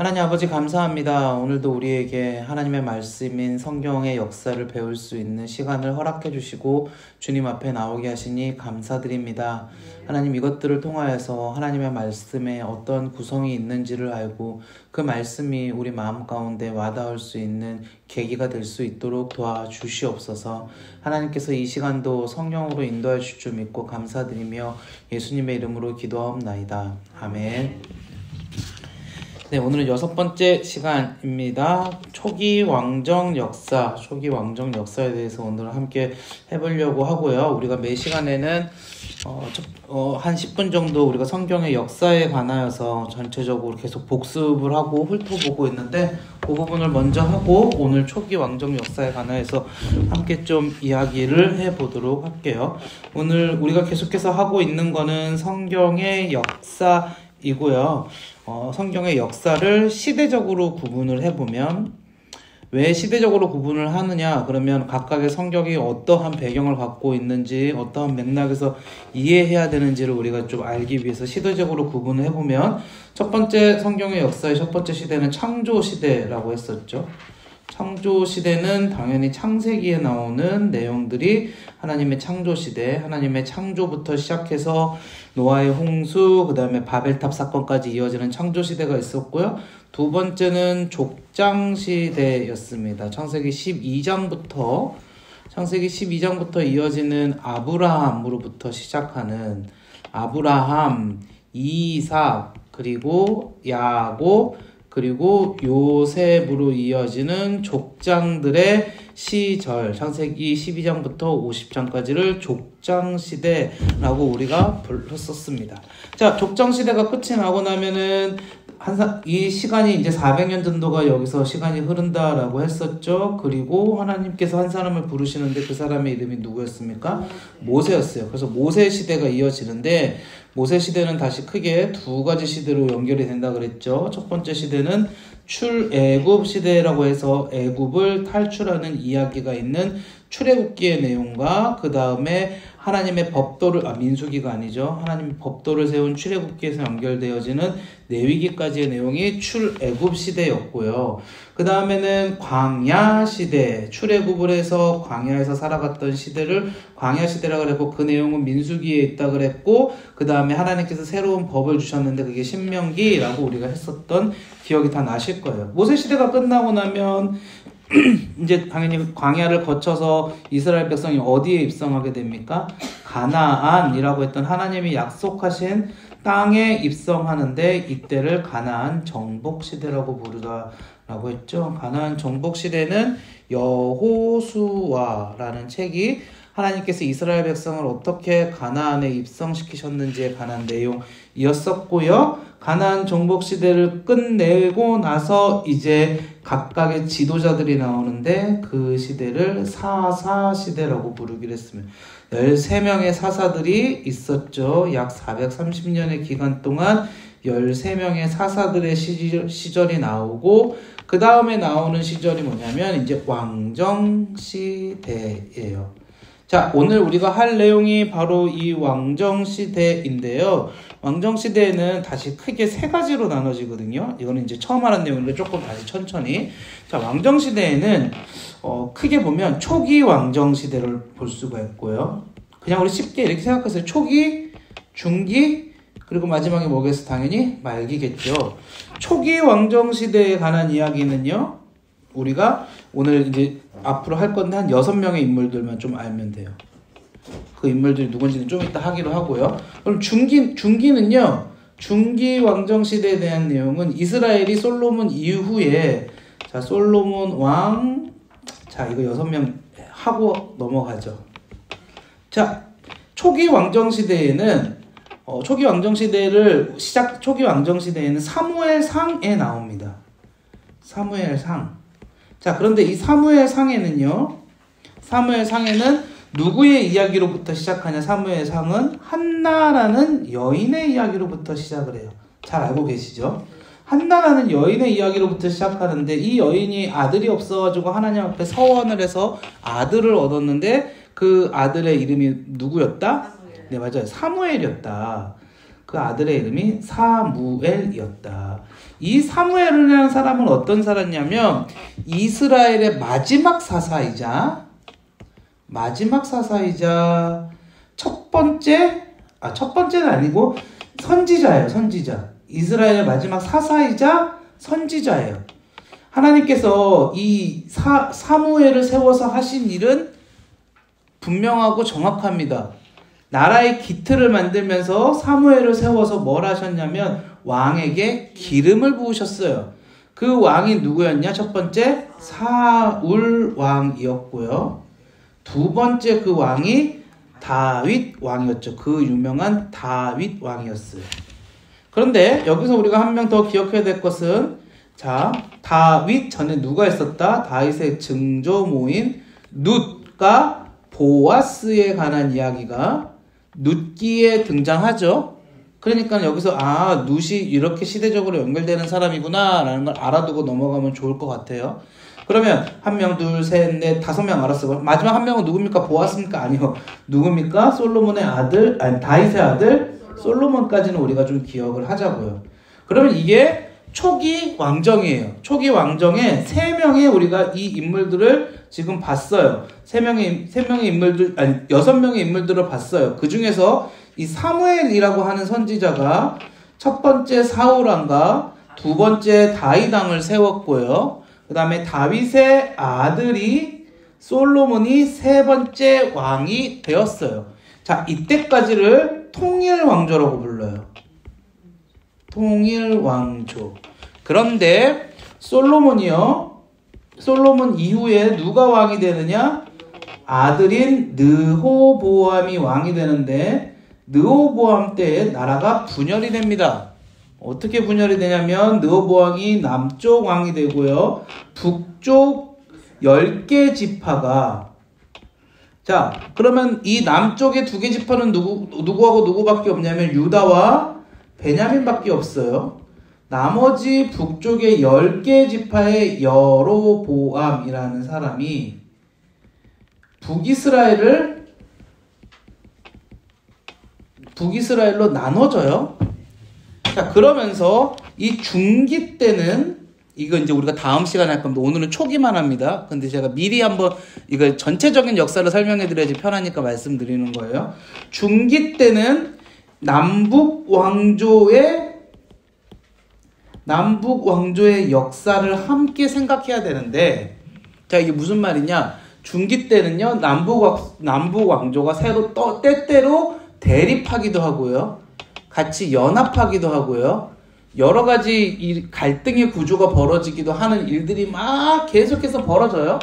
하나님 아버지 감사합니다. 오늘도 우리에게 하나님의 말씀인 성경의 역사를 배울 수 있는 시간을 허락해 주시고 주님 앞에 나오게 하시니 감사드립니다. 하나님 이것들을 통하여서 하나님의 말씀에 어떤 구성이 있는지를 알고 그 말씀이 우리 마음 가운데 와닿을 수 있는 계기가 될 수 있도록 도와주시옵소서. 하나님께서 이 시간도 성령으로 인도해 주실 줄 믿고 감사드리며 예수님의 이름으로 기도하옵나이다. 아멘. 네, 오늘은 6번째 시간입니다. 초기 왕정 역사에 대해서 오늘 함께 해보려고 하고요. 우리가 매 시간에는 한 10분 정도 우리가 성경의 역사에 관하여서 전체적으로 계속 복습을 하고 훑어보고 있는데 그 부분을 먼저 하고 오늘 초기 왕정 역사에 관하여서 함께 좀 이야기를 해보도록 할게요. 오늘 우리가 계속해서 하고 있는 거는 성경의 역사이고요. 성경의 역사를 시대적으로 구분을 해보면 왜 시대적으로 구분을 하느냐? 그러면 각각의 성경이 어떠한 배경을 갖고 있는지 어떠한 맥락에서 이해해야 되는지를 우리가 좀 알기 위해서 시대적으로 구분을 해보면 첫 번째 성경의 역사의 첫 번째 시대는 창조시대라고 했었죠. 창조시대는 당연히 창세기에 나오는 내용들이 하나님의 창조시대, 하나님의 창조부터 시작해서 노아의 홍수, 그 다음에 바벨탑 사건까지 이어지는 창조시대가 있었고요. 두 번째는 족장시대였습니다. 창세기 12장부터 이어지는 아브라함으로부터 시작하는 아브라함, 이삭, 그리고 야곱, 그리고 요셉으로 이어지는 족장들의 시절, 창세기 12장부터 50장까지를 족장시대라고 우리가 불렀었습니다. 자, 족장시대가 끝이 나고 나면은 이 시간이 이제 400년 정도가 여기서 시간이 흐른다라고 했었죠. 그리고 하나님께서 한 사람을 부르시는데 그 사람의 이름이 누구였습니까? 모세였어요. 그래서 모세 시대가 이어지는데 모세 시대는 다시 크게 두 가지 시대로 연결이 된다 그랬죠. 첫 번째 시대는 출애굽 시대라고 해서 애굽을 탈출하는 이야기가 있는 출애굽기의 내용과 그 다음에 하나님의 법도를 민수기가 아니죠. 하나님의 법도를 세운 출애굽기에서 연결되어지는 레위기까지의 내용이 출애굽 시대였고요. 그 다음에는 광야 시대, 출애굽을 해서 광야에서 살아갔던 시대를 광야 시대라고 그랬고 그 내용은 민수기에 있다 그랬고 그 다음에 하나님께서 새로운 법을 주셨는데 그게 신명기라고 우리가 했었던 기억이 다 나실 거예요. 모세 시대가 끝나고 나면 이제 당연히 광야를 거쳐서 이스라엘 백성이 어디에 입성하게 됩니까? 가나안이라고 했던 하나님이 약속하신 땅에 입성하는데 이때를 가나안 정복 시대라고 부르다라고 했죠. 가나안 정복 시대는 여호수아라는 책이 하나님께서 이스라엘 백성을 어떻게 가나안에 입성시키셨는지에 관한 내용이었었고요. 가나안 정복 시대를 끝내고 나서 이제 각각의 지도자들이 나오는데 그 시대를 사사 시대라고 부르기로 했습니다. 13명의 사사들이 있었죠. 약 430년의 기간 동안 13명의 사사들의 시절이 나오고 그 다음에 나오는 시절이 뭐냐면 이제 왕정 시대예요. 자, 오늘 우리가 할 내용이 바로 이 왕정시대인데요. 왕정시대에는 다시 크게 세 가지로 나눠지거든요. 이거는 이제 처음 하는 내용인데 조금 다시 천천히. 자, 왕정시대에는, 크게 보면 초기 왕정시대를 볼 수가 있고요. 그냥 우리 쉽게 이렇게 생각해서 초기, 중기, 그리고 마지막에 뭐겠어? 당연히 말기겠죠. 초기 왕정시대에 관한 이야기는요. 우리가 오늘 이제 앞으로 할 건데 한 6명의 인물들만 좀 알면 돼요. 그 인물들이 누군지는 좀 이따 하기로 하고요. 그럼 중기는요. 중기 왕정 시대에 대한 내용은 이스라엘이 솔로몬 이후에 자, 솔로몬 왕 자, 이거 6명 하고 넘어가죠. 자, 초기 왕정 시대에는 초기 왕정 시대에는 사무엘상에 나옵니다. 사무엘상. 자, 그런데 이 사무엘상에는 누구의 이야기로부터 시작하냐? 사무엘상은 한나라는 여인의 이야기로부터 시작을 해요. 잘 알고 계시죠? 한나라는 여인의 이야기로부터 시작하는데 이 여인이 아들이 없어가지고 하나님 앞에 서원을 해서 아들을 얻었는데 그 아들의 이름이 누구였다? 네, 맞아요. 사무엘이었다. 그 아들의 이름이 사무엘이었다. 이 사무엘이라는 사람은 어떤 사람이냐면 이스라엘의 마지막 사사이자 첫 번째는 아니고 선지자예요. 선지자. 이스라엘의 마지막 사사이자 선지자예요. 하나님께서 이 사무엘을 세워서 하신 일은 분명하고 정확합니다. 나라의 기틀을 만들면서 사무엘을 세워서 뭘 하셨냐면 왕에게 기름을 부으셨어요. 그 왕이 누구였냐? 첫 번째 사울 왕이었고요. 두 번째 그 왕이 다윗 왕이었죠. 그 유명한 다윗 왕이었어요. 그런데 여기서 우리가 한 명 더 기억해야 될 것은 자, 다윗 전에 누가 있었다? 다윗의 증조모인 룻과 보아스에 관한 이야기가 룻기에 등장하죠. 그러니까 여기서 룻이 이렇게 시대적으로 연결되는 사람이구나 라는 걸 알아두고 넘어가면 좋을 것 같아요. 그러면 한 명, 둘, 셋, 넷, 5명 알았어요. 마지막 한 명은 누굽니까? 보았습니까? 아니요. 누굽니까? 솔로몬의 아들, 다윗의 아들 솔로몬까지는 우리가 좀 기억을 하자고요. 그러면 이게 초기 왕정이에요. 초기 왕정에 3명의 우리가 이 인물들을 지금 봤어요. 6명의 인물들을 봤어요. 그 중에서 이 사무엘이라고 하는 선지자가 첫 번째 사울왕과 두 번째 다윗왕을 세웠고요. 그 다음에 다윗의 아들이 솔로몬이 세 번째 왕이 되었어요. 자, 이때까지를 통일왕조라고 불러요. 통일왕조. 그런데 솔로몬 이후에 누가 왕이 되느냐? 아들인 르호보암이 왕이 되는데 르호보암 때에 나라가 분열이 됩니다. 어떻게 분열이 되냐면 르호보암이 남쪽 왕이 되고요. 북쪽 10개 지파가 자, 그러면 이 남쪽의 2개 지파는 누구하고 누구밖에 없냐면 유다와 베냐민밖에 없어요. 나머지 북쪽의 10개 지파의 여로보암이라는 사람이 북이스라엘로 나눠져요. 자, 그러면서 이 중기 때는 이거 이제 우리가 다음 시간에 할 겁니다. 오늘은 초기만 합니다. 근데 제가 미리 한번 이거 전체적인 역사를 설명해 드려야지 편하니까 말씀드리는 거예요. 중기 때는 남북 왕조의 역사를 함께 생각해야 되는데, 자, 이게 무슨 말이냐? 중기 때는요, 남북 왕조가 새로 때때로 대립하기도 하고요, 같이 연합하기도 하고요, 여러 가지 이 갈등의 구조가 벌어지기도 하는 일들이 막 계속해서 벌어져요.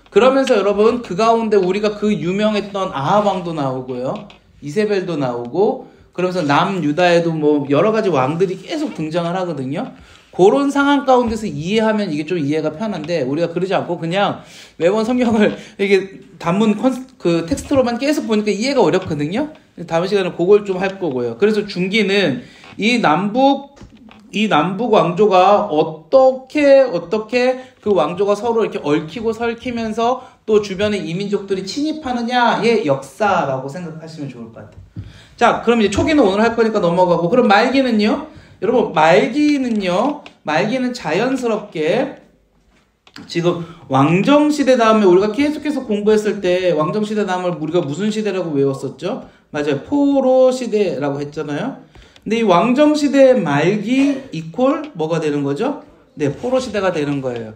그러면서 여러분, 그 가운데 우리가 그 유명했던 아합 왕도 나오고요, 이세벨도 나오고, 그러면서 남유다에도 뭐 여러 가지 왕들이 계속 등장을 하거든요. 그런 상황 가운데서 이해하면 이게 좀 이해가 편한데, 우리가 그러지 않고 그냥 매번 성경을 이게 단문 그 텍스트로만 계속 보니까 이해가 어렵거든요. 다음 시간에 그걸 좀 할 거고요. 그래서 중기는 이 남북 왕조가 어떻게 그 왕조가 서로 이렇게 얽히고 설키면서 또 주변에 이민족들이 침입하느냐의 역사라고 생각하시면 좋을 것 같아요. 자, 그럼 이제 초기는 오늘 할 거니까 넘어가고, 그럼 말기는요? 여러분, 말기는 자연스럽게 지금 왕정시대 다음에 우리가 계속해서 공부했을 때 왕정시대 다음을 우리가 무슨 시대라고 외웠었죠? 맞아요. 포로시대라고 했잖아요. 근데 이 왕정시대의 말기 이퀄 뭐가 되는 거죠? 네, 포로시대가 되는 거예요.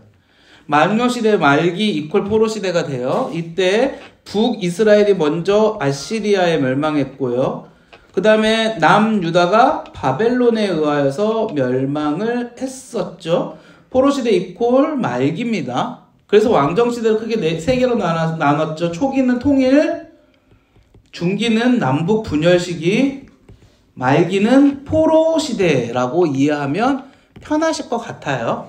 망령시대 말기 이퀄 포로시대가 돼요. 이때 북이스라엘이 먼저 아시리아에 멸망했고요. 그 다음에 남유다가 바벨론에 의하여서 멸망을 했었죠. 포로시대 이퀄 말기입니다. 그래서 왕정시대를 크게 세 개로 나눴죠. 초기는 통일, 중기는 남북 분열 시기, 말기는 포로시대라고 이해하면 편하실 것 같아요.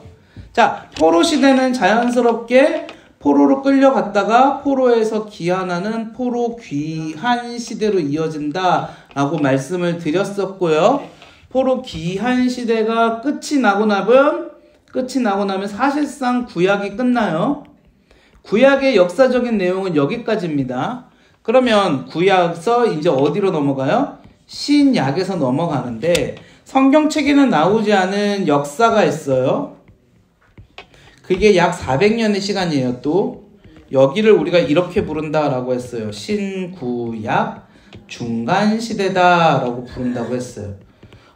자, 포로시대는 자연스럽게 포로로 끌려갔다가 포로에서 귀환하는 포로 귀환 시대로 이어진다라고 말씀을 드렸었고요. 포로 귀환 시대가 끝이 나고 나면 사실상 구약이 끝나요. 구약의 역사적인 내용은 여기까지입니다. 그러면 구약서 이제 어디로 넘어가요? 신약에서 넘어가는데 성경책에는 나오지 않은 역사가 있어요. 그게 약 400년의 시간이에요. 또 여기를 우리가 이렇게 부른다라고 했어요. 신구약 중간시대다라고 부른다고 했어요.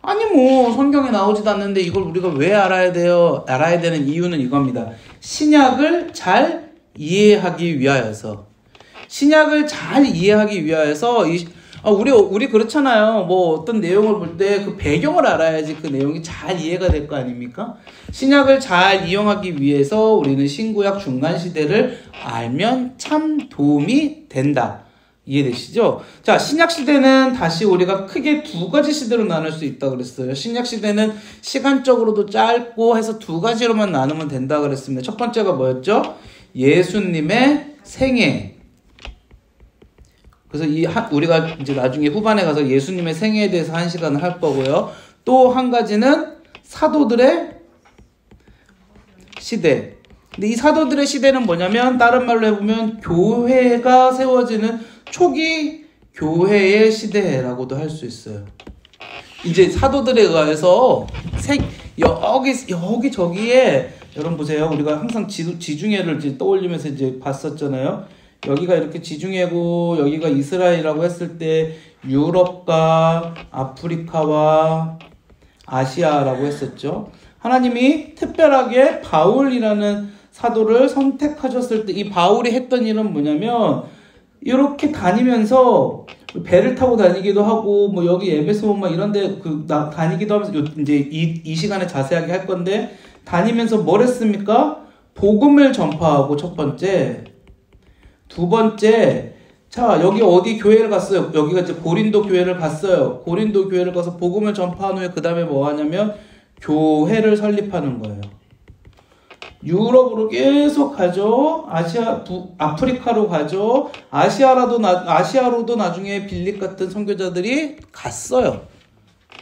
아니 뭐 성경에 나오지도 않는데 이걸 우리가 왜 알아야 돼요? 알아야 되는 이유는 이겁니다. 신약을 잘 이해하기 위하여서. 신약을 잘 이해하기 위하여서 우리 그렇잖아요. 뭐 어떤 내용을 볼 때 그 배경을 알아야지 그 내용이 잘 이해가 될 거 아닙니까? 신약을 잘 이용하기 위해서 우리는 신구약 중간시대를 알면 참 도움이 된다. 이해되시죠? 자, 신약시대는 다시 우리가 크게 두 가지 시대로 나눌 수 있다고 그랬어요. 신약시대는 시간적으로도 짧고 해서 두 가지로만 나누면 된다고 그랬습니다. 첫 번째가 뭐였죠? 예수님의 생애. 그래서 우리가 이제 나중에 후반에 가서 예수님의 생애에 대해서 1시간을 할 거고요. 또 한 가지는 사도들의 시대. 근데 이 사도들의 시대는 뭐냐면 다른 말로 해보면 교회가 세워지는 초기 교회의 시대라고도 할 수 있어요. 이제 사도들에 의해서 여기저기에 여러분 보세요. 우리가 항상 지중해를 이제 떠올리면서 이제 봤었잖아요. 여기가 이렇게 지중해고 여기가 이스라엘이라고 했을 때 유럽과 아프리카와 아시아라고 했었죠. 하나님이 특별하게 바울이라는 사도를 선택하셨을 때 이 바울이 했던 일은 뭐냐면 이렇게 다니면서 배를 타고 다니기도 하고 뭐 여기 에베소 막 이런데 다니기도 하면서 이제 이 시간에 자세하게 할 건데 다니면서 뭘 했습니까? 복음을 전파하고 첫 번째. 두 번째, 자, 여기 어디 교회를 갔어요? 여기가 이제 고린도 교회를 갔어요. 고린도 교회를 가서 복음을 전파한 후에 그 다음에 뭐 하냐면 교회를 설립하는 거예요. 유럽으로 계속 가죠. 아프리카로 가죠. 아시아로도 나중에 빌립 같은 선교자들이 갔어요.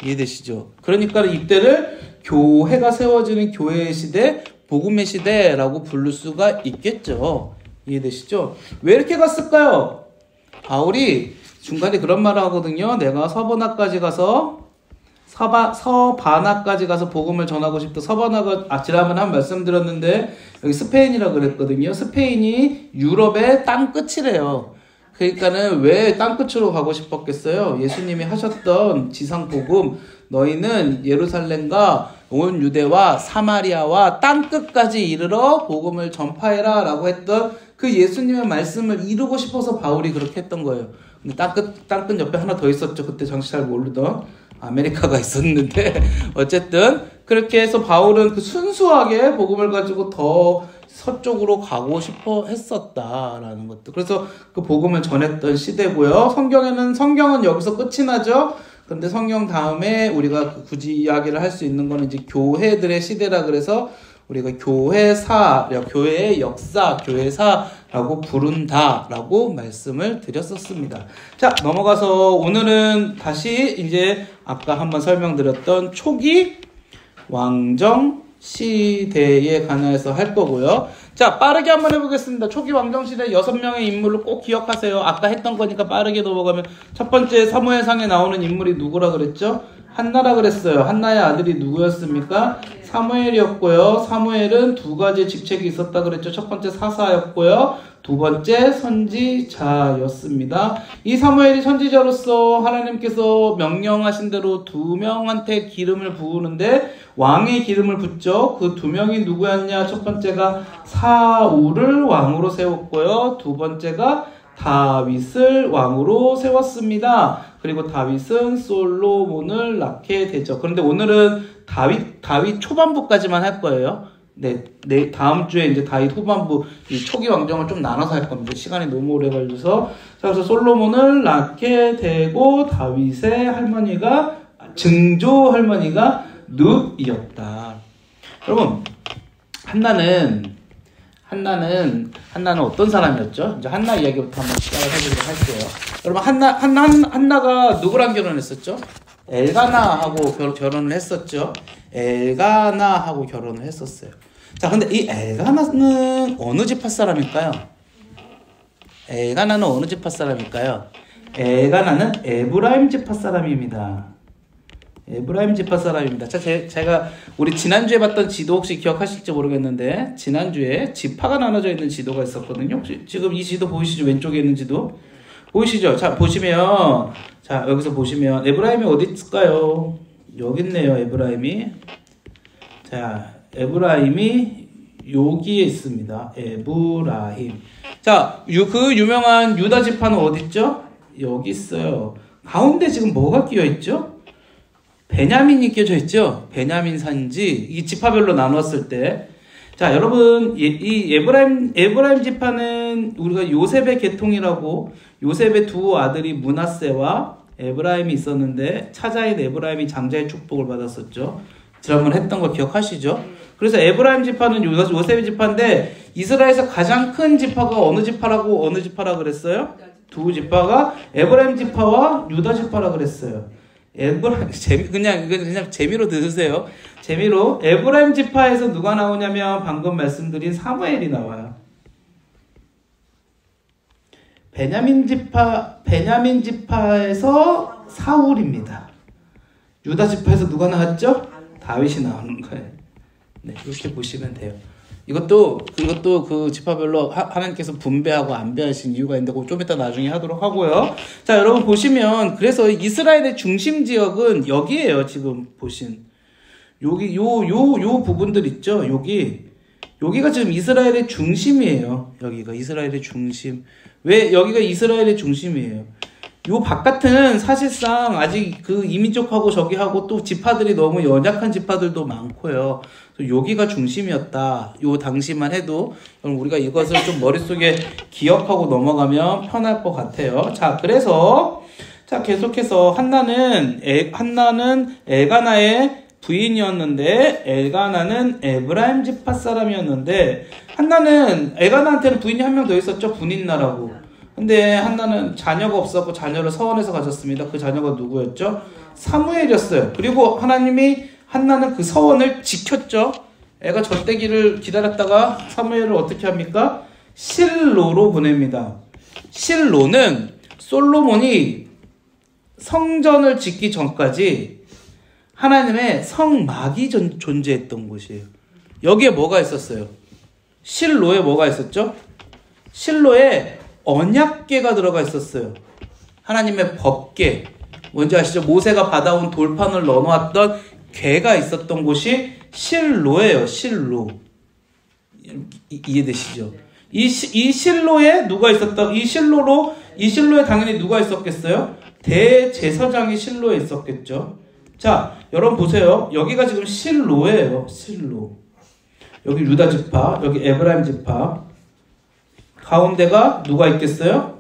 이해되시죠? 그러니까 이때를 교회가 세워지는 교회의 시대, 복음의 시대라고 부를 수가 있겠죠. 이해되시죠? 왜 이렇게 갔을까요? 바울이 중간에 그런 말을 하거든요. 내가 서바나까지 가서 복음을 전하고 싶다. 서바나가 지난번에 한 말씀 드렸는데 여기 스페인이라 그랬거든요. 스페인이 유럽의 땅 끝이래요. 그러니까는 왜 땅 끝으로 가고 싶었겠어요? 예수님이 하셨던 지상 복음, 너희는 예루살렘과 온 유대와 사마리아와 땅 끝까지 이르러 복음을 전파해라 라고 했던 그 예수님의 말씀을 이루고 싶어서 바울이 그렇게 했던 거예요. 근데 땅 끝 옆에 하나 더 있었죠. 그때 당시 잘 모르던 아메리카가 있었는데 어쨌든 그렇게 해서 바울은 그 순수하게 복음을 가지고 더 서쪽으로 가고 싶어 했었다라는 것도. 그래서 그 복음을 전했던 시대고요. 성경은 여기서 끝이 나죠. 근데 성경 다음에 우리가 굳이 이야기를 할 수 있는 거는 이제 교회들의 시대라 그래서 우리가 교회의 역사, 교회사라고 부른다라고 말씀을 드렸었습니다. 자, 넘어가서 오늘은 다시 이제 아까 한번 설명드렸던 초기 왕정 시대에 관해서 할 거고요. 자, 빠르게 한번 해보겠습니다. 초기 왕정시대 6명의 인물을 꼭 기억하세요. 아까 했던 거니까 빠르게 넘어가면 첫 번째 사무엘상에 나오는 인물이 누구라 그랬죠? 한나라 그랬어요. 한나의 아들이 누구였습니까? 사무엘이었고요. 사무엘은 두 가지 직책이 있었다 그랬죠. 첫 번째 사사였고요. 두 번째 선지자였습니다. 이 사무엘이 선지자로서 하나님께서 명령하신 대로 2명한테 기름을 부으는데 왕의 기름을 붓죠. 그 2명이 누구였냐? 첫 번째가 사울을 왕으로 세웠고요. 두 번째가 다윗을 왕으로 세웠습니다. 그리고 다윗은 솔로몬을 낳게 되죠. 그런데 오늘은 다윗 초반부까지만 할 거예요. 네, 다음 주에 이제 다윗 후반부, 이 초기 왕정을 좀 나눠서 할 겁니다. 시간이 너무 오래 걸려서. 자, 그래서 솔로몬을 낳게 되고, 다윗의 할머니가, 증조 할머니가 룻이었다. 여러분, 한나는 어떤 사람이었죠? 이제 한나 이야기부터 한번 시작을 해보도록 할게요. 여러분, 한나가 누구랑 결혼했었죠? 엘가나하고 결혼을 했었죠. 엘가나하고 결혼을 했었어요. 자, 근데 이 엘가나는 어느 지파 사람일까요? 엘가나는 에브라임 지파 사람입니다. 에브라임 지파 사람입니다. 자, 제가 우리 지난주에 봤던 지도 혹시 기억하실지 모르겠는데 지난주에 지파가 나눠져 있는 지도가 있었거든요. 혹시 지금 이 지도 보이시죠? 왼쪽에 있는 지도 보이시죠? 자, 보시면 자, 여기서 보시면 에브라임이 어디 있을까요? 여기 있네요. 에브라임이. 자, 에브라임이 여기에 있습니다. 에브라임. 자, 그 유명한 유다 지파는 어디 있죠? 여기 있어요. 가운데 지금 뭐가 끼어 있죠? 베냐민이 끼어져 있죠? 베냐민 산지. 이 지파별로 나눴을 때. 자, 여러분, 이 에브라임 지파는 우리가 요셉의 계통이라고, 요셉의 두 아들이 므낫세와 에브라임이 있었는데, 차자인 에브라임이 장자의 축복을 받았었죠. 지난번에 했던 거 기억하시죠? 그래서 에브라임 지파는 요셉의 지파인데, 이스라엘에서 가장 큰 지파가 어느 지파라 그랬어요? 두 지파가 에브라임 지파와 유다 지파라 그랬어요. 그냥 재미로 들으세요. 재미로 에브라임 지파에서 누가 나오냐면 방금 말씀드린 사무엘이 나와요. 베냐민 지파에서 사울입니다. 유다 지파에서 누가 나왔죠? 다윗이 나오는 거예요. 네, 이렇게 보시면 돼요. 이것도 그 지파별로 하나님께서 분배하고 안배하신 이유가 있는데 그거 좀 이따 나중에 하도록 하고요. 자, 여러분 보시면 그래서 이스라엘의 중심 지역은 여기에요. 지금 보신 여기 요 부분들 있죠. 여기가 지금 이스라엘의 중심이에요. 여기가 이스라엘의 중심. 왜 여기가 이스라엘의 중심이에요? 요 바깥은 사실상 아직 그 이민족하고 저기하고 또 지파들이 너무 연약한 지파들도 많고요. 여기가 중심이었다. 요 당시만 해도 우리가 이것을 좀 머릿속에 기억하고 넘어가면 편할 것 같아요. 자, 그래서 자 계속해서 한나는 엘가나의 부인이었는데 엘가나는 에브라임 지파 사람이었는데 한나는 엘가나한테는 부인이 한 명 더 있었죠. 분인나라고. 근데 한나는 자녀가 없었고 자녀를 서원해서 가졌습니다. 그 자녀가 누구였죠? 사무엘이었어요. 그리고 하나님이 한나는 그 서원을 지켰죠. 애가 젖대기를 기다렸다가 사무엘을 어떻게 합니까? 실로로 보냅니다. 실로는 솔로몬이 성전을 짓기 전까지 하나님의 성막이 존재했던 곳이에요. 여기에 뭐가 있었어요? 실로에 뭐가 있었죠? 실로에 언약궤가 들어가 있었어요. 하나님의 법궤. 뭔지 아시죠? 모세가 받아온 돌판을 넣어놨던 궤가 있었던 곳이 실로예요. 실로. 이해되시죠? 이 실로에 누가 있었다? 이 실로에 당연히 누가 있었겠어요? 대제사장이 실로에 있었겠죠. 자, 여러분 보세요. 여기가 지금 실로예요. 실로. 여기 유다 지파, 여기 에브라임 지파. 가운데가 누가 있겠어요?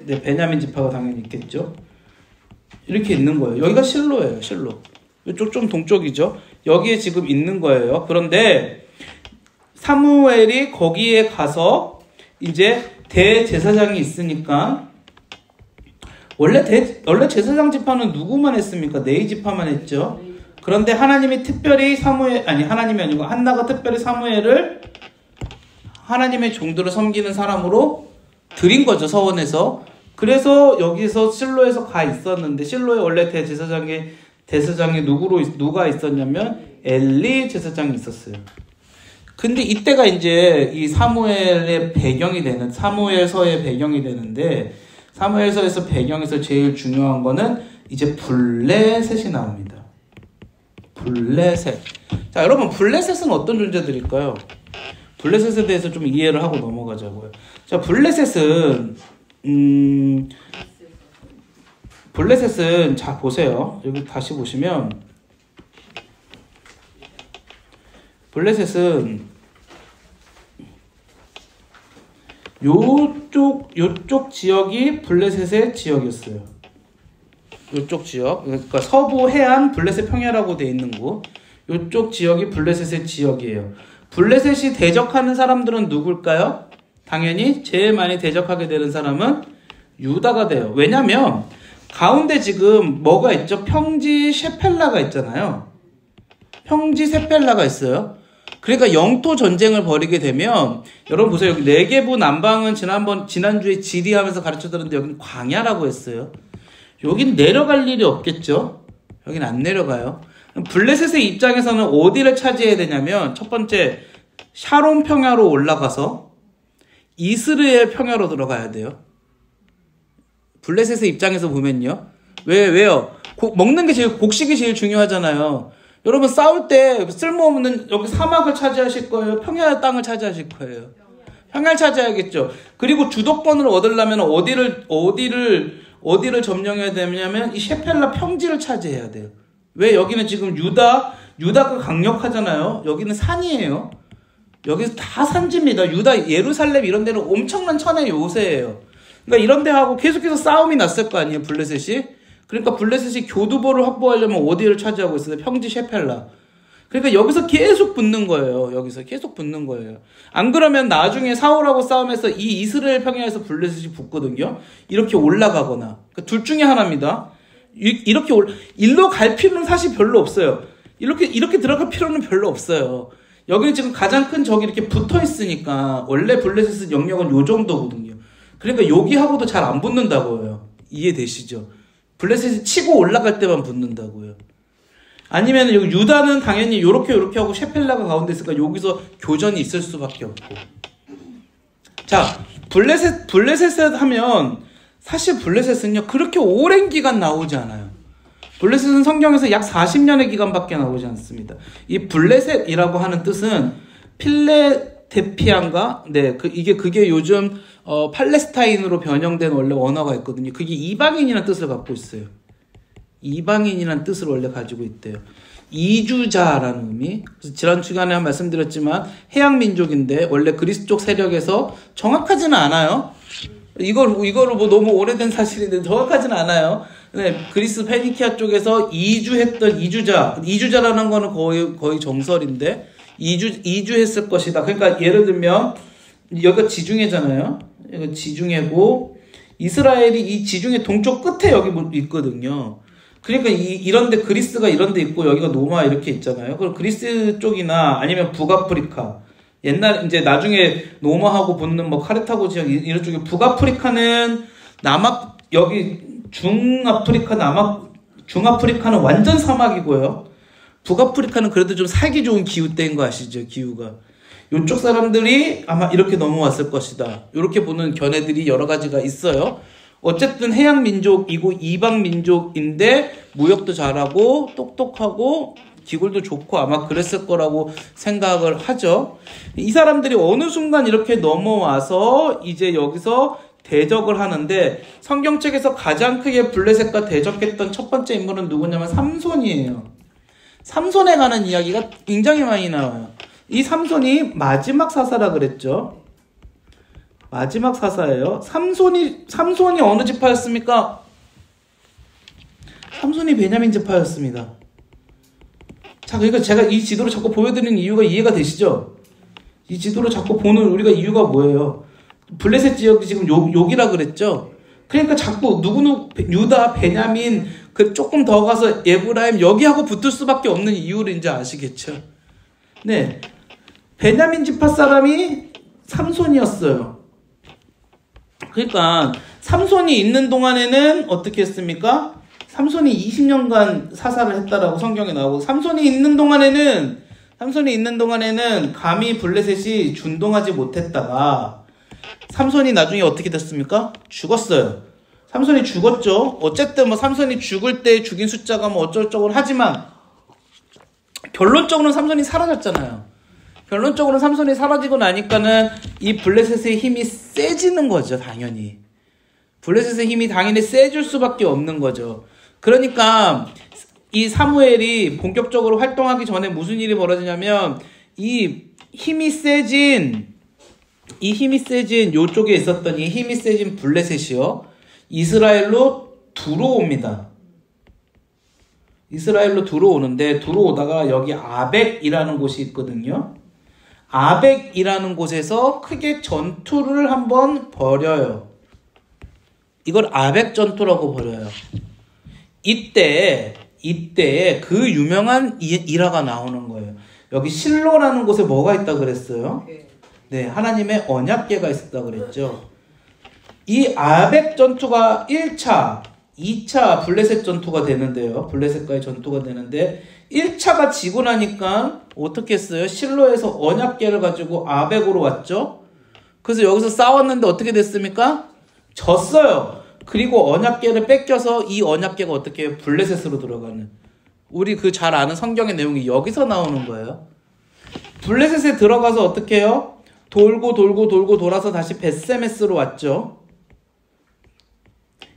네, 베냐민 지파가 당연히 있겠죠. 이렇게 있는 거예요. 여기가 실로예요. 실로. 이쪽 좀 동쪽이죠. 여기에 지금 있는 거예요. 그런데 사무엘이 거기에 가서 이제 대제사장이 있으니까 원래 제사장 지파는 누구만 했습니까? 네이 지파만 했죠. 그런데 하나님이 특별히 하나님이 아니고 한나가 특별히 사무엘을 하나님의 종들을 섬기는 사람으로 드린 거죠. 서원에서. 그래서 여기서 실로에서 가 있었는데 실로에 원래 대제사장이 누가 있었냐면 엘리 제사장이 있었어요. 근데 이때가 이제 이 사무엘의 배경이 되는 사무엘서의 배경이 되는데 사무엘서에서 배경에서 제일 중요한 거는 이제 블레셋이 나옵니다. 블레셋. 자, 여러분 블레셋은 어떤 존재들일까요? 블레셋에 대해서 좀 이해를 하고 넘어가자고요. 자, 블레셋은 자 보세요. 여기 다시 보시면 블레셋은 요쪽 지역이 블레셋의 지역이었어요. 요쪽 지역, 그러니까 서부 해안 블레셋 평야라고 돼 있는 곳. 요쪽 지역이 블레셋의 지역이에요. 블레셋이 대적하는 사람들은 누굴까요? 당연히 제일 많이 대적하게 되는 사람은 유다가 돼요. 왜냐면 가운데 지금 뭐가 있죠? 평지 셰펠라가 있잖아요. 평지 세펠라가 있어요. 그러니까 영토 전쟁을 벌이게 되면 여러분 보세요. 여기 네게부 남방은 지난주에 지리하면서 가르쳐드렸는데 여기는 광야라고 했어요. 여긴 내려갈 일이 없겠죠. 여긴 안 내려가요. 블레셋의 입장에서는 어디를 차지해야 되냐면 첫 번째 샤론 평야로 올라가서 이스라엘 평야로 들어가야 돼요. 블레셋의 입장에서 보면요. 왜요? 먹는 게 곡식이 제일 중요하잖아요. 여러분 싸울 때 쓸모없는 여기 사막을 차지하실 거예요? 평야 땅을 차지하실 거예요? 평야를 차지해야겠죠. 그리고 주도권을 얻으려면 어디를 점령해야 되냐면 이 셰펠라 평지를 차지해야 돼요. 왜? 여기는 지금 유다가 강력하잖아요. 여기는 산이에요. 여기서 다 산지입니다. 유다, 예루살렘 이런 데는 엄청난 천의 요새예요. 그러니까 이런 데하고 계속해서 싸움이 났을 거 아니에요, 블레셋이? 그러니까 블레셋이 교두보를 확보하려면 어디를 차지하고 있어요? 평지 셰펠라. 그러니까 여기서 계속 붙는 거예요. 여기서 계속 붙는 거예요. 안 그러면 나중에 사울하고 싸움해서 이 이스라엘 평야에서 블레셋이 붙거든요. 이렇게 올라가거나. 그러니까 둘 중에 하나입니다. 이렇게 일로 갈 필요는 사실 별로 없어요. 이렇게 들어갈 필요는 별로 없어요. 여기는 지금 가장 큰 적이 이렇게 붙어 있으니까 원래 블레셋 영역은 요 정도거든요. 그러니까 여기하고도 잘 안 붙는다고요. 이해되시죠? 블레셋이 치고 올라갈 때만 붙는다고요. 아니면 여기 유다는 당연히 요렇게 하고 셰펠라가 가운데 있으니까 여기서 교전이 있을 수밖에 없고. 자, 블레셋 하면 사실 블레셋은요 그렇게 오랜 기간 나오지 않아요. 블레셋은 성경에서 약 40년의 기간밖에 나오지 않습니다. 이 블레셋이라고 하는 뜻은 필레데피안가? 네, 그게 요즘 팔레스타인으로 변형된 원래 언어가 있거든요. 그게 이방인이라는 뜻을 갖고 있어요. 이방인이라는 뜻을 원래 가지고 있대요. 이주자라는 의미. 그래서 지난 시간에 말씀드렸지만 해양 민족인데 원래 그리스 쪽 세력에서 정확하지는 않아요. 이거로 뭐 너무 오래된 사실인데 정확하지는 않아요. 네, 그리스 페니키아 쪽에서 이주했던 이주자라는 거는 거의 정설인데 이주했을 것이다. 그러니까 예를 들면 여기가 지중해잖아요. 여기 지중해고 이스라엘이 이 지중해 동쪽 끝에 여기 있거든요. 그러니까 이런데 그리스가 이런데 있고 여기가 노마 이렇게 있잖아요. 그럼 그리스 쪽이나 아니면 북아프리카 옛날 이제 나중에 노마하고 붙는 뭐 카르타고 지역 이런 쪽에 북아프리카는 여기 중아프리카는 완전 사막이고요. 북아프리카는 그래도 좀 살기 좋은 기후대인 거 아시죠? 기후가. 이쪽 사람들이 아마 이렇게 넘어왔을 것이다. 이렇게 보는 견해들이 여러 가지가 있어요. 어쨌든 해양 민족이고 이방 민족인데 무역도 잘하고 똑똑하고 기골도 좋고 아마 그랬을 거라고 생각을 하죠. 이 사람들이 어느 순간 이렇게 넘어와서 이제 여기서 대적을 하는데 성경책에서 가장 크게 블레셋과 대적했던 첫 번째 인물은 누구냐면 삼손이에요. 삼손에 관한 이야기가 굉장히 많이 나와요. 이 삼손이 마지막 사사라 그랬죠. 마지막 사사예요. 삼손이 어느 지파였습니까? 삼손이 베냐민 지파였습니다. 자, 그러니까 제가 이 지도를 자꾸 보여드리는 이유가 이해가 되시죠? 이 지도를 자꾸 보는 우리가 이유가 뭐예요? 블레셋 지역이 지금 여기라 그랬죠? 그러니까 자꾸 유다, 베냐민, 조금 더 가서 에브라임 여기하고 붙을 수밖에 없는 이유를 이제 아시겠죠? 네. 베냐민 지파 사람이 삼손이었어요. 그러니까 삼손이 있는 동안에는 어떻게 했습니까? 삼손이 20년간 사사를 했다라고 성경에 나오고 삼손이 있는 동안에는 감히 블레셋이 준동하지 못했다가 삼손이 나중에 어떻게 됐습니까? 죽었어요. 삼손이 죽었죠. 어쨌든 뭐 삼손이 죽을 때 죽인 숫자가 뭐 어쩔저쩔 하지만 결론적으로는 삼손이 사라졌잖아요. 결론적으로 삼손이 사라지고 나니까는 이 블레셋의 힘이 세지는 거죠, 당연히. 블레셋의 힘이 당연히 세질 수밖에 없는 거죠. 그러니까 이 사무엘이 본격적으로 활동하기 전에 무슨 일이 벌어지냐면 이 힘이 세진 요쪽에 있었던 이 힘이 세진 블레셋이요. 이스라엘로 들어옵니다. 이스라엘로 들어오는데 들어오다가 여기 아벡이라는 곳이 있거든요. 아벡이라는 곳에서 크게 전투를 한번 벌여요. 이걸 아벡 전투라고 벌여요. 이때 그 유명한 일화가 나오는 거예요. 여기 실로라는 곳에 뭐가 있다 그랬어요? 네, 하나님의 언약궤가 있었다 그랬죠. 이 아벡 전투가 1차, 2차 블레셋 전투가 되는데요. 블레셋과의 전투가 되는데 1차가 지고 나니까 어떻게 했어요? 실로에서 언약궤를 가지고 아벡으로 왔죠. 그래서 여기서 싸웠는데 어떻게 됐습니까? 졌어요. 그리고 언약궤를 뺏겨서 이 언약궤가 어떻게 해요? 블레셋으로 들어가는. 우리 그 잘 아는 성경의 내용이 여기서 나오는 거예요. 블레셋에 들어가서 어떻게 해요? 돌고 돌아서 다시 벳세메스로 왔죠.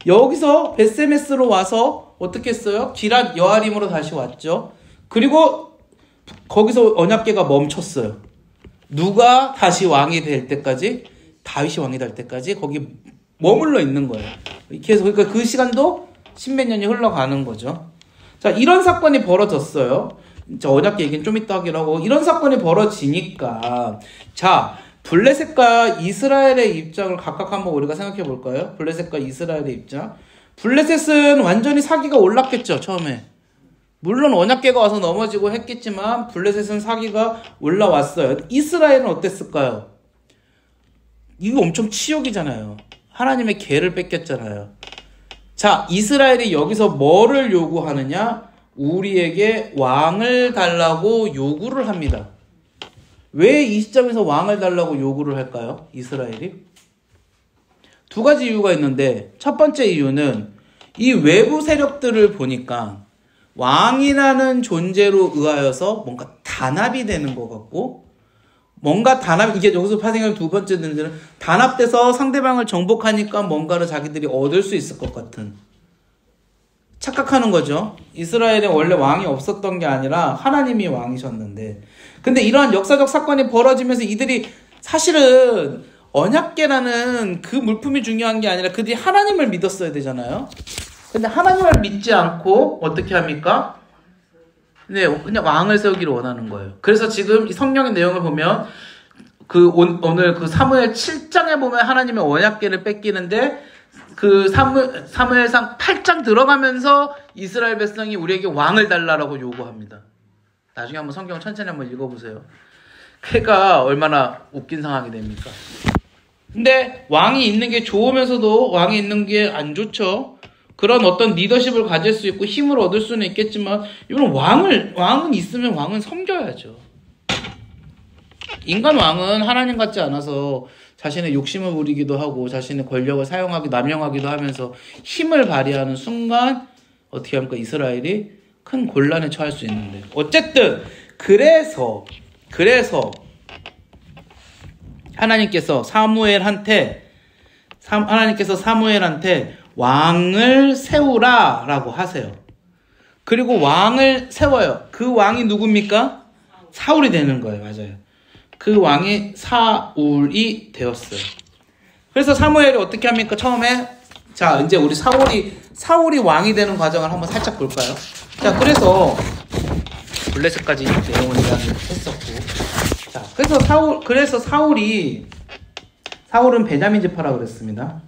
여기서 벳세메스로 와서 어떻게 했어요? 기랏 여아림으로 다시 왔죠. 그리고 거기서 언약궤가 멈췄어요. 누가 다시 왕이 될 때까지? 다윗이 왕이 될 때까지 거기 머물러 있는 거예요. 계속 그러니까 그 시간도 십몇 년이 흘러가는 거죠. 자, 이런 사건이 벌어졌어요. 언약궤 얘기는 좀 이따 하기로 하고, 이런 사건이 벌어지니까 자, 블레셋과 이스라엘의 입장을 각각 한번 우리가 생각해 볼까요? 블레셋과 이스라엘의 입장. 블레셋은 완전히 사기가 올랐겠죠, 처음에. 물론 언약궤가 와서 넘어지고 했겠지만 블레셋은 사기가 올라왔어요. 이스라엘은 어땠을까요? 이거 엄청 치욕이잖아요. 하나님의 궤를 뺏겼잖아요. 자, 이스라엘이 여기서 뭐를 요구하느냐? 우리에게 왕을 달라고 요구를 합니다. 왜 이 시점에서 왕을 달라고 요구를 할까요? 이스라엘이? 두 가지 이유가 있는데, 첫 번째 이유는 이 외부 세력들을 보니까 왕이라는 존재로 의하여서 뭔가 단합이 되는 것 같고, 뭔가 이게 여기서 파생할 두 번째 문제는 단합돼서 상대방을 정복하니까 뭔가를 자기들이 얻을 수 있을 것 같은 착각하는 거죠. 이스라엘에 원래 왕이 없었던 게 아니라 하나님이 왕이셨는데, 근데 이러한 역사적 사건이 벌어지면서 이들이 사실은 언약궤라는 그 물품이 중요한 게 아니라 그들이 하나님을 믿었어야 되잖아요. 근데 하나님을 믿지 않고 어떻게 합니까? 네, 그냥 왕을 세우기를 원하는 거예요. 그래서 지금 이 성경의 내용을 보면 오늘 그 사무엘 7장에 보면 하나님의 언약궤를 뺏기는데, 그 사무엘상 8장 들어가면서 이스라엘 백성이 우리에게 왕을 달라라고 요구합니다. 나중에 한번 성경 천천히 한번 읽어보세요. 그러니까 얼마나 웃긴 상황이 됩니까? 근데 왕이 있는 게 좋으면서도 왕이 있는 게 안 좋죠. 그런 어떤 리더십을 가질 수 있고 힘을 얻을 수는 있겠지만, 이건 왕은 있으면 왕은 섬겨야죠. 인간 왕은 하나님 같지 않아서 자신의 욕심을 부리기도 하고 자신의 권력을 남용하기도 하면서 힘을 발휘하는 순간 어떻게 합니까? 이스라엘이 큰 곤란에 처할 수 있는데, 어쨌든 그래서 하나님께서 사무엘한테 왕을 세우라라고 하세요. 그리고 왕을 세워요. 그 왕이 누굽니까? 사울이 되는 거예요. 맞아요. 그 왕이 사울이 되었어요. 그래서 사무엘이 어떻게 합니까? 처음에 자, 이제 우리 사울이 왕이 되는 과정을 한번 살짝 볼까요? 자, 그래서 블레셋까지 내용을 이야기했었고, 자, 그래서 사울은 베냐민 지파라고 그랬습니다.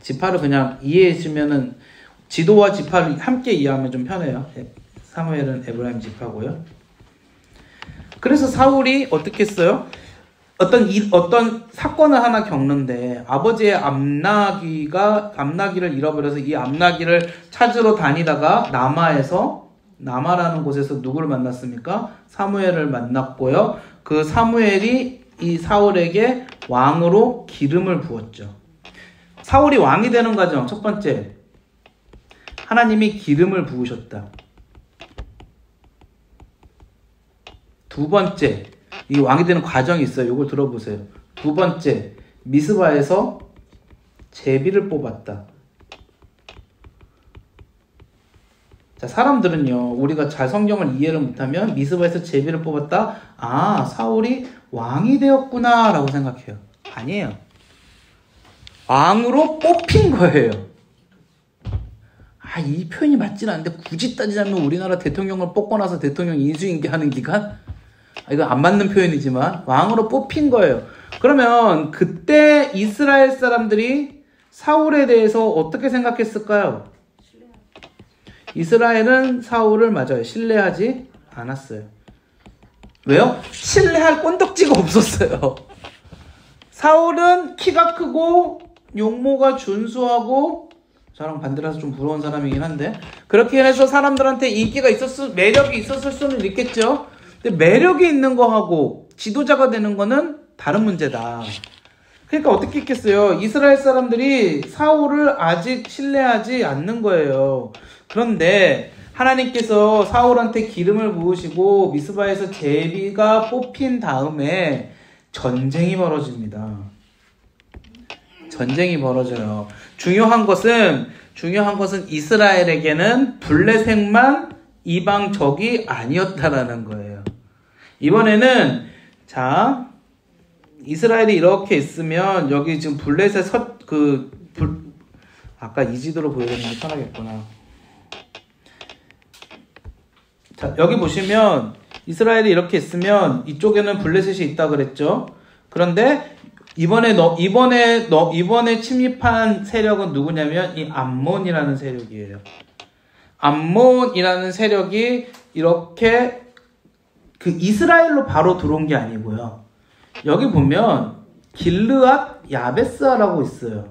지파를 그냥 이해해 주면은 지도와 지파를 함께 이해하면 좀 편해요. 사무엘은 에브라임 지파고요. 그래서 사울이 어떻게 했어요? 어떤 사건을 하나 겪는데, 아버지의 암나귀를 잃어버려서 이 암나귀를 찾으러 다니다가 나마라는 곳에서 누구를 만났습니까? 사무엘을 만났고요. 그 사무엘이 이 사울에게 왕으로 기름을 부었죠. 사울이 왕이 되는 과정, 첫 번째, 하나님이 기름을 부으셨다. 두 번째, 이 왕이 되는 과정이 있어요. 이걸 들어보세요. 두 번째, 미스바에서 제비를 뽑았다. 자, 사람들은요, 우리가 잘 성경을 이해를 못하면 미스바에서 제비를 뽑았다? 아, 사울이 왕이 되었구나 라고 생각해요. 아니에요. 왕으로 뽑힌 거예요. 이 표현이 맞진 않은데, 굳이 따지자면 우리나라 대통령을 뽑고 나서 대통령 인수인계하는 기간? 이거 안 맞는 표현이지만 왕으로 뽑힌 거예요. 그러면 그때 이스라엘 사람들이 사울에 대해서 어떻게 생각했을까요? 이스라엘은 사울을 맞아요. 신뢰하지 않았어요. 왜요? 신뢰할 꼰덕지가 없었어요. 사울은 키가 크고 용모가 준수하고, 저랑 반대라서 좀 부러운 사람이긴 한데, 그렇게 해서 사람들한테 매력이 있었을 수는 있겠죠. 근데 매력이 있는 거하고 지도자가 되는 거는 다른 문제다. 그러니까 어떻게 했겠어요? 이스라엘 사람들이 사울을 아직 신뢰하지 않는 거예요. 그런데 하나님께서 사울한테 기름을 부으시고 미스바에서 제비가 뽑힌 다음에 전쟁이 벌어집니다. 전쟁이 벌어져요. 중요한 것은 이스라엘에게는 블레셋만 이방 적이 아니었다라는 거예요. 이번에는 이스라엘이 이렇게 있으면 여기 지금 블레셋 아까 이 지도로 보여드리는 게 편하겠구나. 자, 여기 보시면 이스라엘이 이렇게 있으면 이쪽에는 블레셋이 있다 그랬죠. 그런데 이번에 침입한 세력은 누구냐면 이 암몬이라는 세력이에요. 암몬이라는 세력이 이렇게 이스라엘로 바로 들어온 게 아니고요. 여기 보면 길르앗 야베스라고 있어요.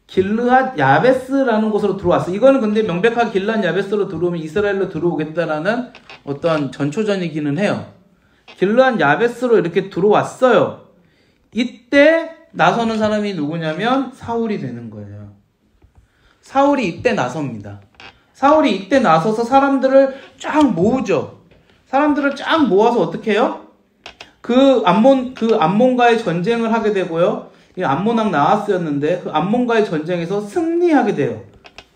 길르앗 야베스라는 곳으로 들어왔어요. 이거는 근데 명백하게 길르앗 야베스로 들어오면 이스라엘로 들어오겠다라는 어떤 전초전이기는 해요. 길르앗 야베스로 이렇게 들어왔어요. 이때 나서는 사람이 누구냐면 사울이 되는 거예요. 사울이 이때 나섭니다. 사울이 이때 나서서 사람들을 쫙 모으죠. 사람들을 쫙 모아서 어떻게 해요? 그 암몬과의 전쟁을 하게 되고요. 이 암몬왕 나하스였는데 그 암몬과의 전쟁에서 승리하게 돼요.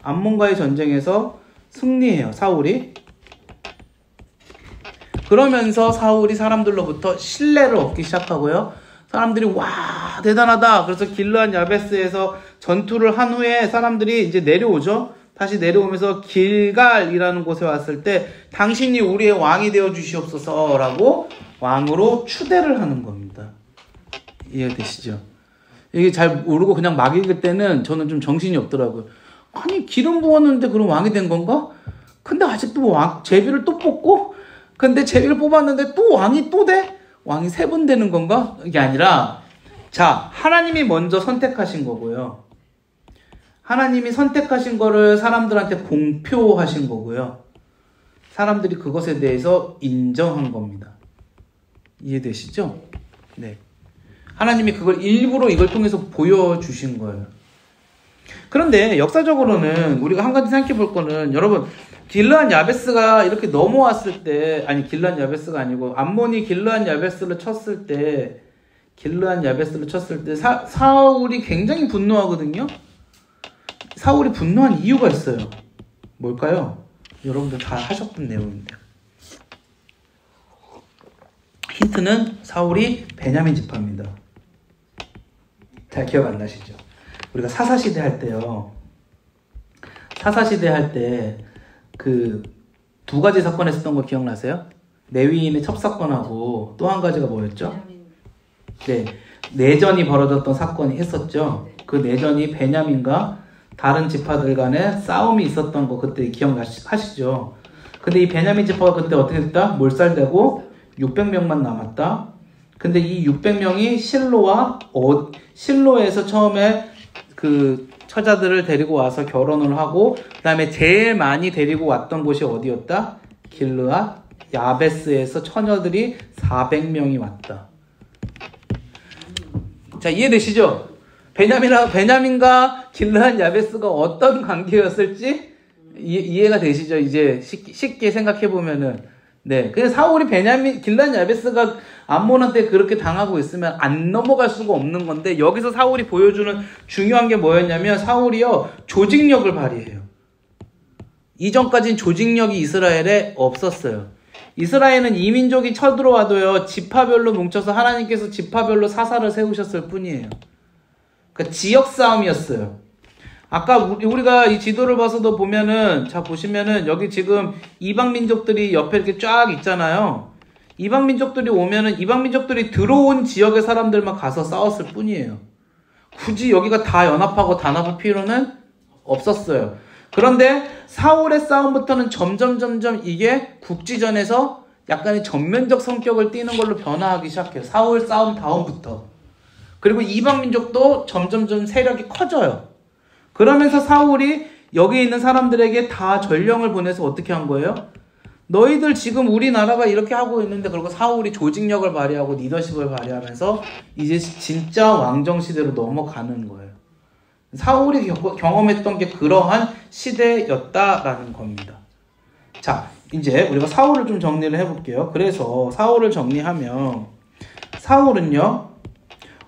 암몬과의 전쟁에서 승리해요, 사울이. 그러면서 사울이 사람들로부터 신뢰를 얻기 시작하고요. 사람들이 와 대단하다. 그래서 길르앗 야베스에서 전투를 한 후에 사람들이 이제 내려오죠. 다시 내려오면서 길갈이라는 곳에 왔을 때 당신이 우리의 왕이 되어 주시옵소서라고 왕으로 추대를 하는 겁니다. 이해되시죠? 이게 잘 모르고 그냥 막 읽을 때는 저는 좀 정신이 없더라고요. 아니 기름 부었는데 그럼 왕이 된 건가? 근데 아직도 제비를 또 뽑고, 근데 제비를 뽑았는데 또 왕이 또 돼? 왕이 3번 되는 건가? 이게 아니라 하나님이 먼저 선택하신 거고요. 하나님이 선택하신 거를 사람들한테 공표하신 거고요. 사람들이 그것에 대해서 인정한 겁니다. 이해되시죠? 네. 하나님이 그걸 일부러 이걸 통해서 보여주신 거예요. 그런데 역사적으로는 우리가 한 가지 생각해 볼 거는, 여러분 길르앗 야베스가 이렇게 넘어왔을 때, 아니 길르앗 야베스가 아니고 암몬이 길르앗 야베스를 쳤을 때 사울이 굉장히 분노하거든요. 사울이 분노한 이유가 있어요. 뭘까요? 여러분들 다 하셨던 내용인데, 힌트는 사울이 베냐민 지파입니다. 잘 기억 안 나시죠? 우리가 사사시대 할 때요. 사사시대 할 때 그 2가지 사건 했었던 거 기억나세요? 레위인의 첩사건하고 또 한 가지가 뭐였죠? 네, 내전이 벌어졌던 사건이 했었죠. 그 내전이 베냐민과 다른 지파들 간에 싸움이 있었던 거 그때 기억하시죠? 근데 이 베냐민 지파가 그때 어떻게 됐다? 몰살되고 600명만 남았다. 근데 이 600명이 실로에서 처음에 그 처자들을 데리고 와서 결혼을 하고, 그 다음에 제일 많이 데리고 왔던 곳이 어디였다? 길르앗 야베스에서 처녀들이 400명이 왔다. 자, 이해되시죠? 베냐민과 길르앗 야베스가 어떤 관계였을지 이해가 되시죠? 이제 쉽게 생각해 보면은. 네. 그래서 사울이 길르앗 야베스가 암몬한테 그렇게 당하고 있으면 안 넘어갈 수가 없는 건데, 여기서 사울이 보여주는 중요한 게 뭐였냐면, 사울이요, 조직력을 발휘해요. 이전까진 조직력이 이스라엘에 없었어요. 이스라엘은 이민족이 쳐들어와도요, 지파별로 뭉쳐서 하나님께서 지파별로 사사를 세우셨을 뿐이에요. 그러니까 지역 싸움이었어요. 아까 우리가 이 지도를 봐서도 보면은, 자, 보시면은 여기 지금 이방 민족들이 옆에 이렇게 쫙 있잖아요. 이방 민족들이 오면은 이방 민족들이 들어온 지역의 사람들만 가서 싸웠을 뿐이에요. 굳이 여기가 다 연합하고 단합할 필요는 없었어요. 그런데 사울의 싸움부터는 점점 이게 국지전에서 약간의 전면적 성격을 띠는 걸로 변화하기 시작해요. 사울 싸움 다음부터. 그리고 이방 민족도 점점점 세력이 커져요. 그러면서 사울이 여기 있는 사람들에게 다 전령을 보내서 어떻게 한 거예요? 너희들 지금 우리나라가 이렇게 하고 있는데, 그리고 사울이 조직력을 발휘하고 리더십을 발휘하면서 이제 진짜 왕정 시대로 넘어가는 거예요. 사울이 경험했던 게 그러한 시대였다라는 겁니다. 자, 이제 우리가 사울을 좀 정리를 해볼게요. 그래서 사울을 정리하면, 사울은요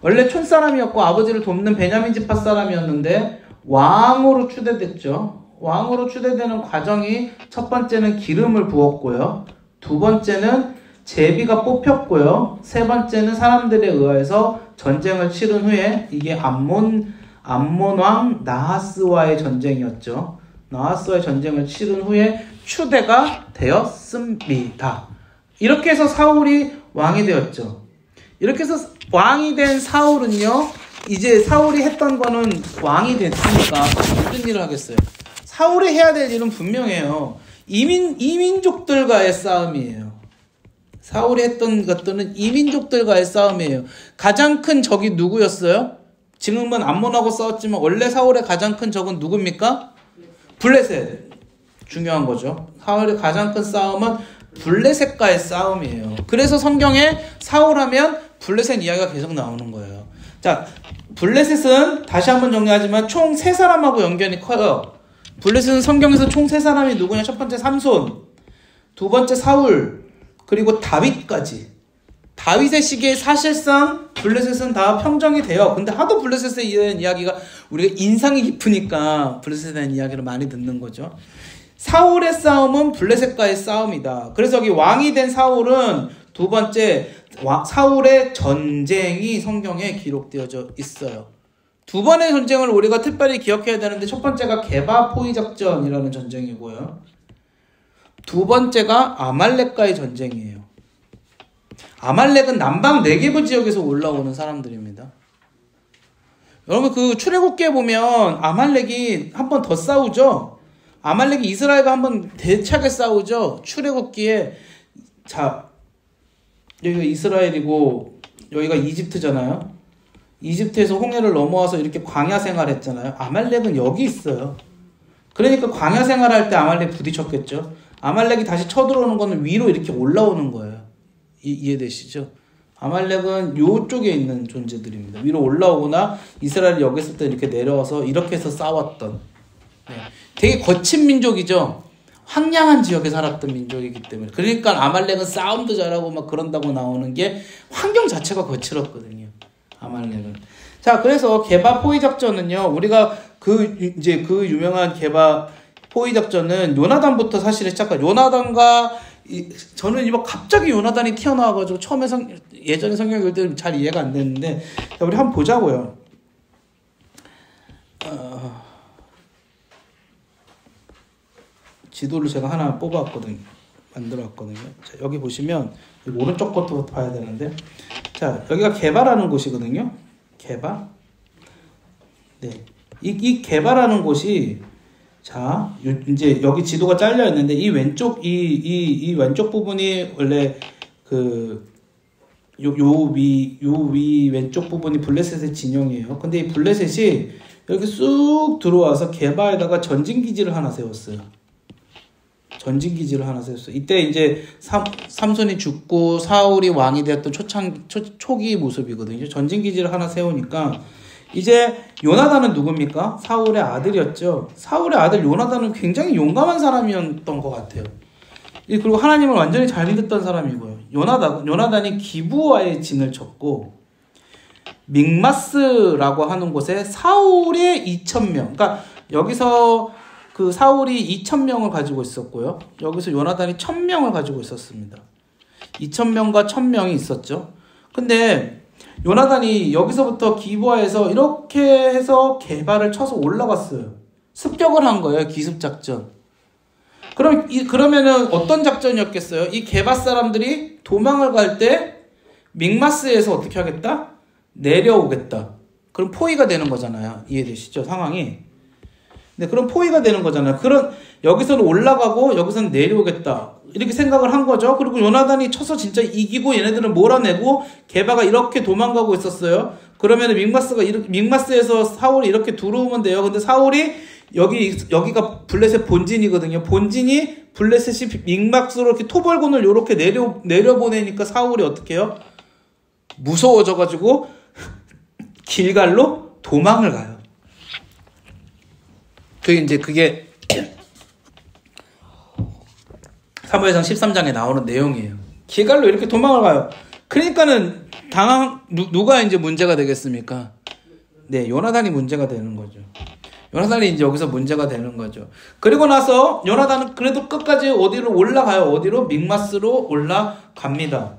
원래 촌사람이었고 아버지를 돕는 베냐민 지파 사람이었는데 왕으로 추대됐죠. 왕으로 추대되는 과정이, 첫 번째는 기름을 부었고요, 두 번째는 제비가 뽑혔고요, 세 번째는 사람들에 의해서 전쟁을 치른 후에, 이게 암몬 왕 나하스와의 전쟁이었죠. 나하스와의 전쟁을 치른 후에 추대가 되었습니다. 이렇게 해서 사울이 왕이 되었죠. 이렇게 해서 왕이 된 사울은요, 이제 사울이 했던 거는 왕이 됐으니까 무슨 일을 하겠어요? 사울이 해야 될 일은 분명해요. 이민족들과의 싸움이에요. 사울이 했던 것들은 이민족들과의 싸움이에요. 가장 큰 적이 누구였어요? 지금은 암몬하고 싸웠지만 원래 사울의 가장 큰 적은 누굽니까? 블레셋. 중요한 거죠. 사울의 가장 큰 싸움은 블레셋과의 싸움이에요. 그래서 성경에 사울하면 블레셋 이야기가 계속 나오는 거예요. 자, 블레셋은 다시 한번 정리하지만 총 3사람하고 연관이 커요. 블레셋은 성경에서 총 3사람이 누구냐? 첫 번째 삼손, 두 번째 사울, 그리고 다윗까지. 다윗의 시기에 사실상 블레셋은 다 평정이 돼요. 근데 하도 블레셋에 대한 이야기가 우리가 인상이 깊으니까 블레셋에 대한 이야기를 많이 듣는 거죠. 사울의 싸움은 블레셋과의 싸움이다. 그래서 여기 왕이 된 사울은 두 번째, 사울의 전쟁이 성경에 기록되어져 있어요. 두 번의 전쟁을 우리가 특별히 기억해야 되는데, 첫 번째가 게바 포위 작전이라는 전쟁이고요, 두 번째가 아말렉과의 전쟁이에요. 아말렉은 남방 네게브 지역에서 올라오는 사람들입니다. 여러분, 그 출애굽기에 보면 아말렉이 한 번 더 싸우죠. 아말렉이 이스라엘과 한 번 대차게 싸우죠. 출애굽기에. 자, 여기가 이스라엘이고 여기가 이집트잖아요. 이집트에서 홍해를 넘어와서 이렇게 광야 생활했잖아요. 아말렉은 여기 있어요. 그러니까 광야 생활할 때 아말렉 부딪혔겠죠. 아말렉이 다시 쳐들어오는 거는 위로 이렇게 올라오는 거예요. 이해되시죠? 아말렉은 요쪽에 있는 존재들입니다. 위로 올라오거나 이스라엘이 여기 있을 때 이렇게 내려와서 이렇게 해서 싸웠던, 되게 거친 민족이죠. 황량한 지역에 살았던 민족이기 때문에. 그러니까 아말렉은 싸움도 잘하고 막 그런다고 나오는 게, 환경 자체가 거칠었거든요, 아말렉은. 자, 그래서 게바 포위 작전은요, 우리가 그 유명한 게바 포위 작전은 요나단부터 사실 시작한, 요나단과 저는 이거 갑자기 요나단이 튀어나와가지고 처음에 예전에 성경 읽을 때 잘 이해가 안 됐는데, 자, 우리 한번 보자고요. 지도를 제가 하나 뽑아왔거든요. 만들어왔거든요. 자, 여기 보시면 오른쪽 것부터 봐야 되는데, 자, 여기가 게바라는 곳이거든요. 게바. 네, 이 게바라는 곳이, 자, 이제 여기 지도가 잘려 있는데, 이 왼쪽 이 왼쪽 부분이 원래 요 위 왼쪽 부분이 블레셋의 진영이에요. 근데 이 블레셋이 이렇게 쑥 들어와서 게바에다가 전진기지를 하나 세웠어요. 전진기지를 하나 세웠어요. 이때 이제 삼손이 죽고 사울이 왕이 되었던 초기 모습이거든요. 전진기지를 하나 세우니까, 이제 요나단은 누굽니까? 사울의 아들이었죠. 사울의 아들 요나단은 굉장히 용감한 사람이었던 것 같아요. 그리고 하나님을 완전히 잘 믿었던 사람이고요. 요나단이 기브와의 진을 쳤고, 믹마스라고 하는 곳에 사울의 2,000명, 그러니까 여기서 그 사울이 2,000명을 가지고 있었고요, 여기서 요나단이 1,000명을 가지고 있었습니다. 2,000명과 1,000명이 있었죠. 근데 요나단이 여기서부터 기브아에서 이렇게 해서 게바를 쳐서 올라갔어요. 습격을 한 거예요. 기습작전. 그러면은 어떤 작전이었겠어요? 이 게바 사람들이 도망을 갈 때 믹마스에서 어떻게 하겠다? 내려오겠다. 그럼 포위가 되는 거잖아요. 이해되시죠? 상황이. 네, 그럼 포위가 되는 거잖아요. 여기서는 올라가고 여기서는 내려오겠다. 이렇게 생각을 한 거죠. 그리고 요나단이 쳐서 진짜 이기고 얘네들은 몰아내고 게바가 이렇게 도망가고 있었어요. 그러면 믹마스에서 사울이 이렇게 들어오면 돼요. 근데 사울이 여기가 블레셋 본진이거든요. 본진이 블레셋이 믹마스로 이렇게 토벌군을 이렇게 내려보내니까 사울이 어떻게 해요? 무서워져가지고 길갈로 도망을 가요. 그게 사무엘상 13장에 나오는 내용이에요. 길갈로 이렇게 도망을 가요. 그러니까는 누가 이제 문제가 되겠습니까? 네, 요나단이 문제가 되는 거죠. 요나단이 이제 여기서 문제가 되는 거죠. 그리고 나서 요나단은 그래도 끝까지 어디로 올라가요? 어디로? 믹마스로 올라갑니다.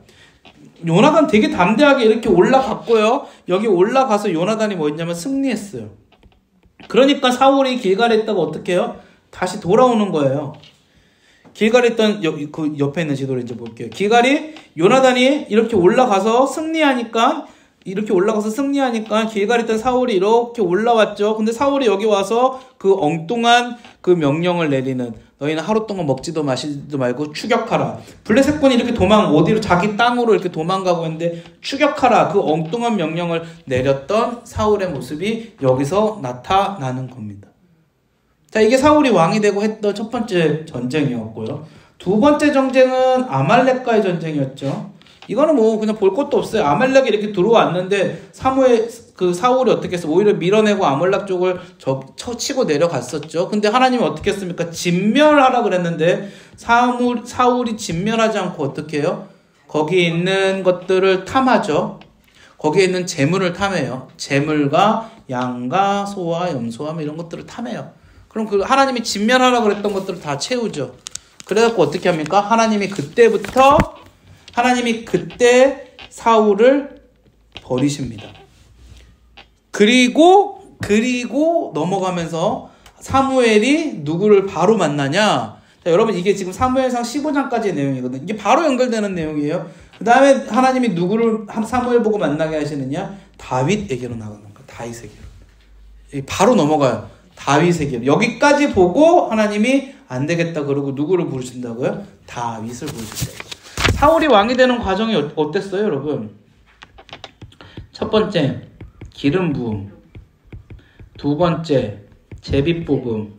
요나단 되게 담대하게 이렇게 올라갔고요. 여기 올라가서 요나단이 뭐 했냐면 승리했어요. 그러니까 사울이 길갈에 있다가 어떻게 해요? 다시 돌아오는 거예요. 길갈에 있던 그 옆에 있는 지도를 이제 볼게요. 길갈이 요나단이 이렇게 올라가서 승리하니까 길갈에 있던 사울이 이렇게 올라왔죠. 근데 사울이 여기 와서 그 엉뚱한 그 명령을 내리는, 너희는 하루 동안 먹지도 마시지도 말고 추격하라. 블레셋군이 이렇게 어디로 자기 땅으로 이렇게 도망가고 있는데 추격하라. 그 엉뚱한 명령을 내렸던 사울의 모습이 여기서 나타나는 겁니다. 자, 이게 사울이 왕이 되고 했던 첫 번째 전쟁이었고요. 두 번째 전쟁은 아말렉과의 전쟁이었죠. 이거는 뭐 그냥 볼 것도 없어요. 아말렉이 이렇게 들어왔는데 사울이 어떻게 했어? 오히려 밀어내고 아말렉 쪽을 치고 내려갔었죠. 근데 하나님이 어떻게 했습니까? 진멸하라 그랬는데 사울이 진멸하지 않고 어떻게 해요? 거기 있는 것들을 탐하죠. 거기에 있는 재물을 탐해요. 재물과 양과 소와 염소와 이런 것들을 탐해요. 그럼 그 하나님이 진멸하라 그랬던 것들을 다 채우죠. 그래갖고 어떻게 합니까? 하나님이 그때 사울을 버리십니다. 그리고 넘어가면서 사무엘이 누구를 바로 만나냐? 자, 여러분 이게 지금 사무엘상 15장까지의 내용이거든요. 이게 바로 연결되는 내용이에요. 그 다음에 하나님이 누구를 사무엘 보고 만나게 하시느냐? 다윗에게로 나가는 거예요. 다윗에게로. 바로 넘어가요. 다윗에게로. 여기까지 보고 하나님이 안 되겠다 그러고 누구를 부르신다고요? 다윗을 부르신다고요. 사울이 왕이 되는 과정이 어땠어요, 여러분? 첫 번째, 기름 부음. 두 번째, 제비 뽑음.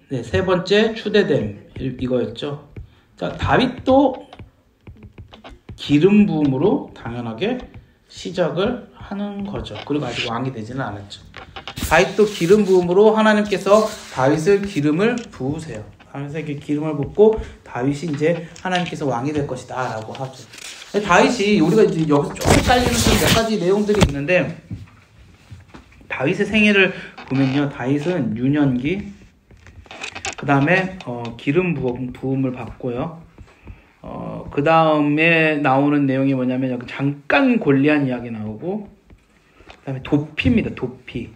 네, 세 번째, 추대됨. 이거였죠. 자, 다윗도 기름 부음으로 당연하게 시작을 하는 거죠. 그리고 아직 왕이 되지는 않았죠. 다윗도 기름 부음으로 하나님께서 다윗을 기름을 부으세요. 다윗에게 기름을 붓고 다윗이 이제 하나님께서 왕이 될 것이다 라고 하죠. 다윗이 우리가 이제 여기서 조금 딸리는 몇 가지 내용들이 있는데, 다윗의 생애를 보면요, 다윗은 유년기, 그 다음에 기름 부음을 받고요. 그 다음에 나오는 내용이 뭐냐면 여기 잠깐 골리앗 이야기 나오고, 그 다음에 도피입니다. 도피.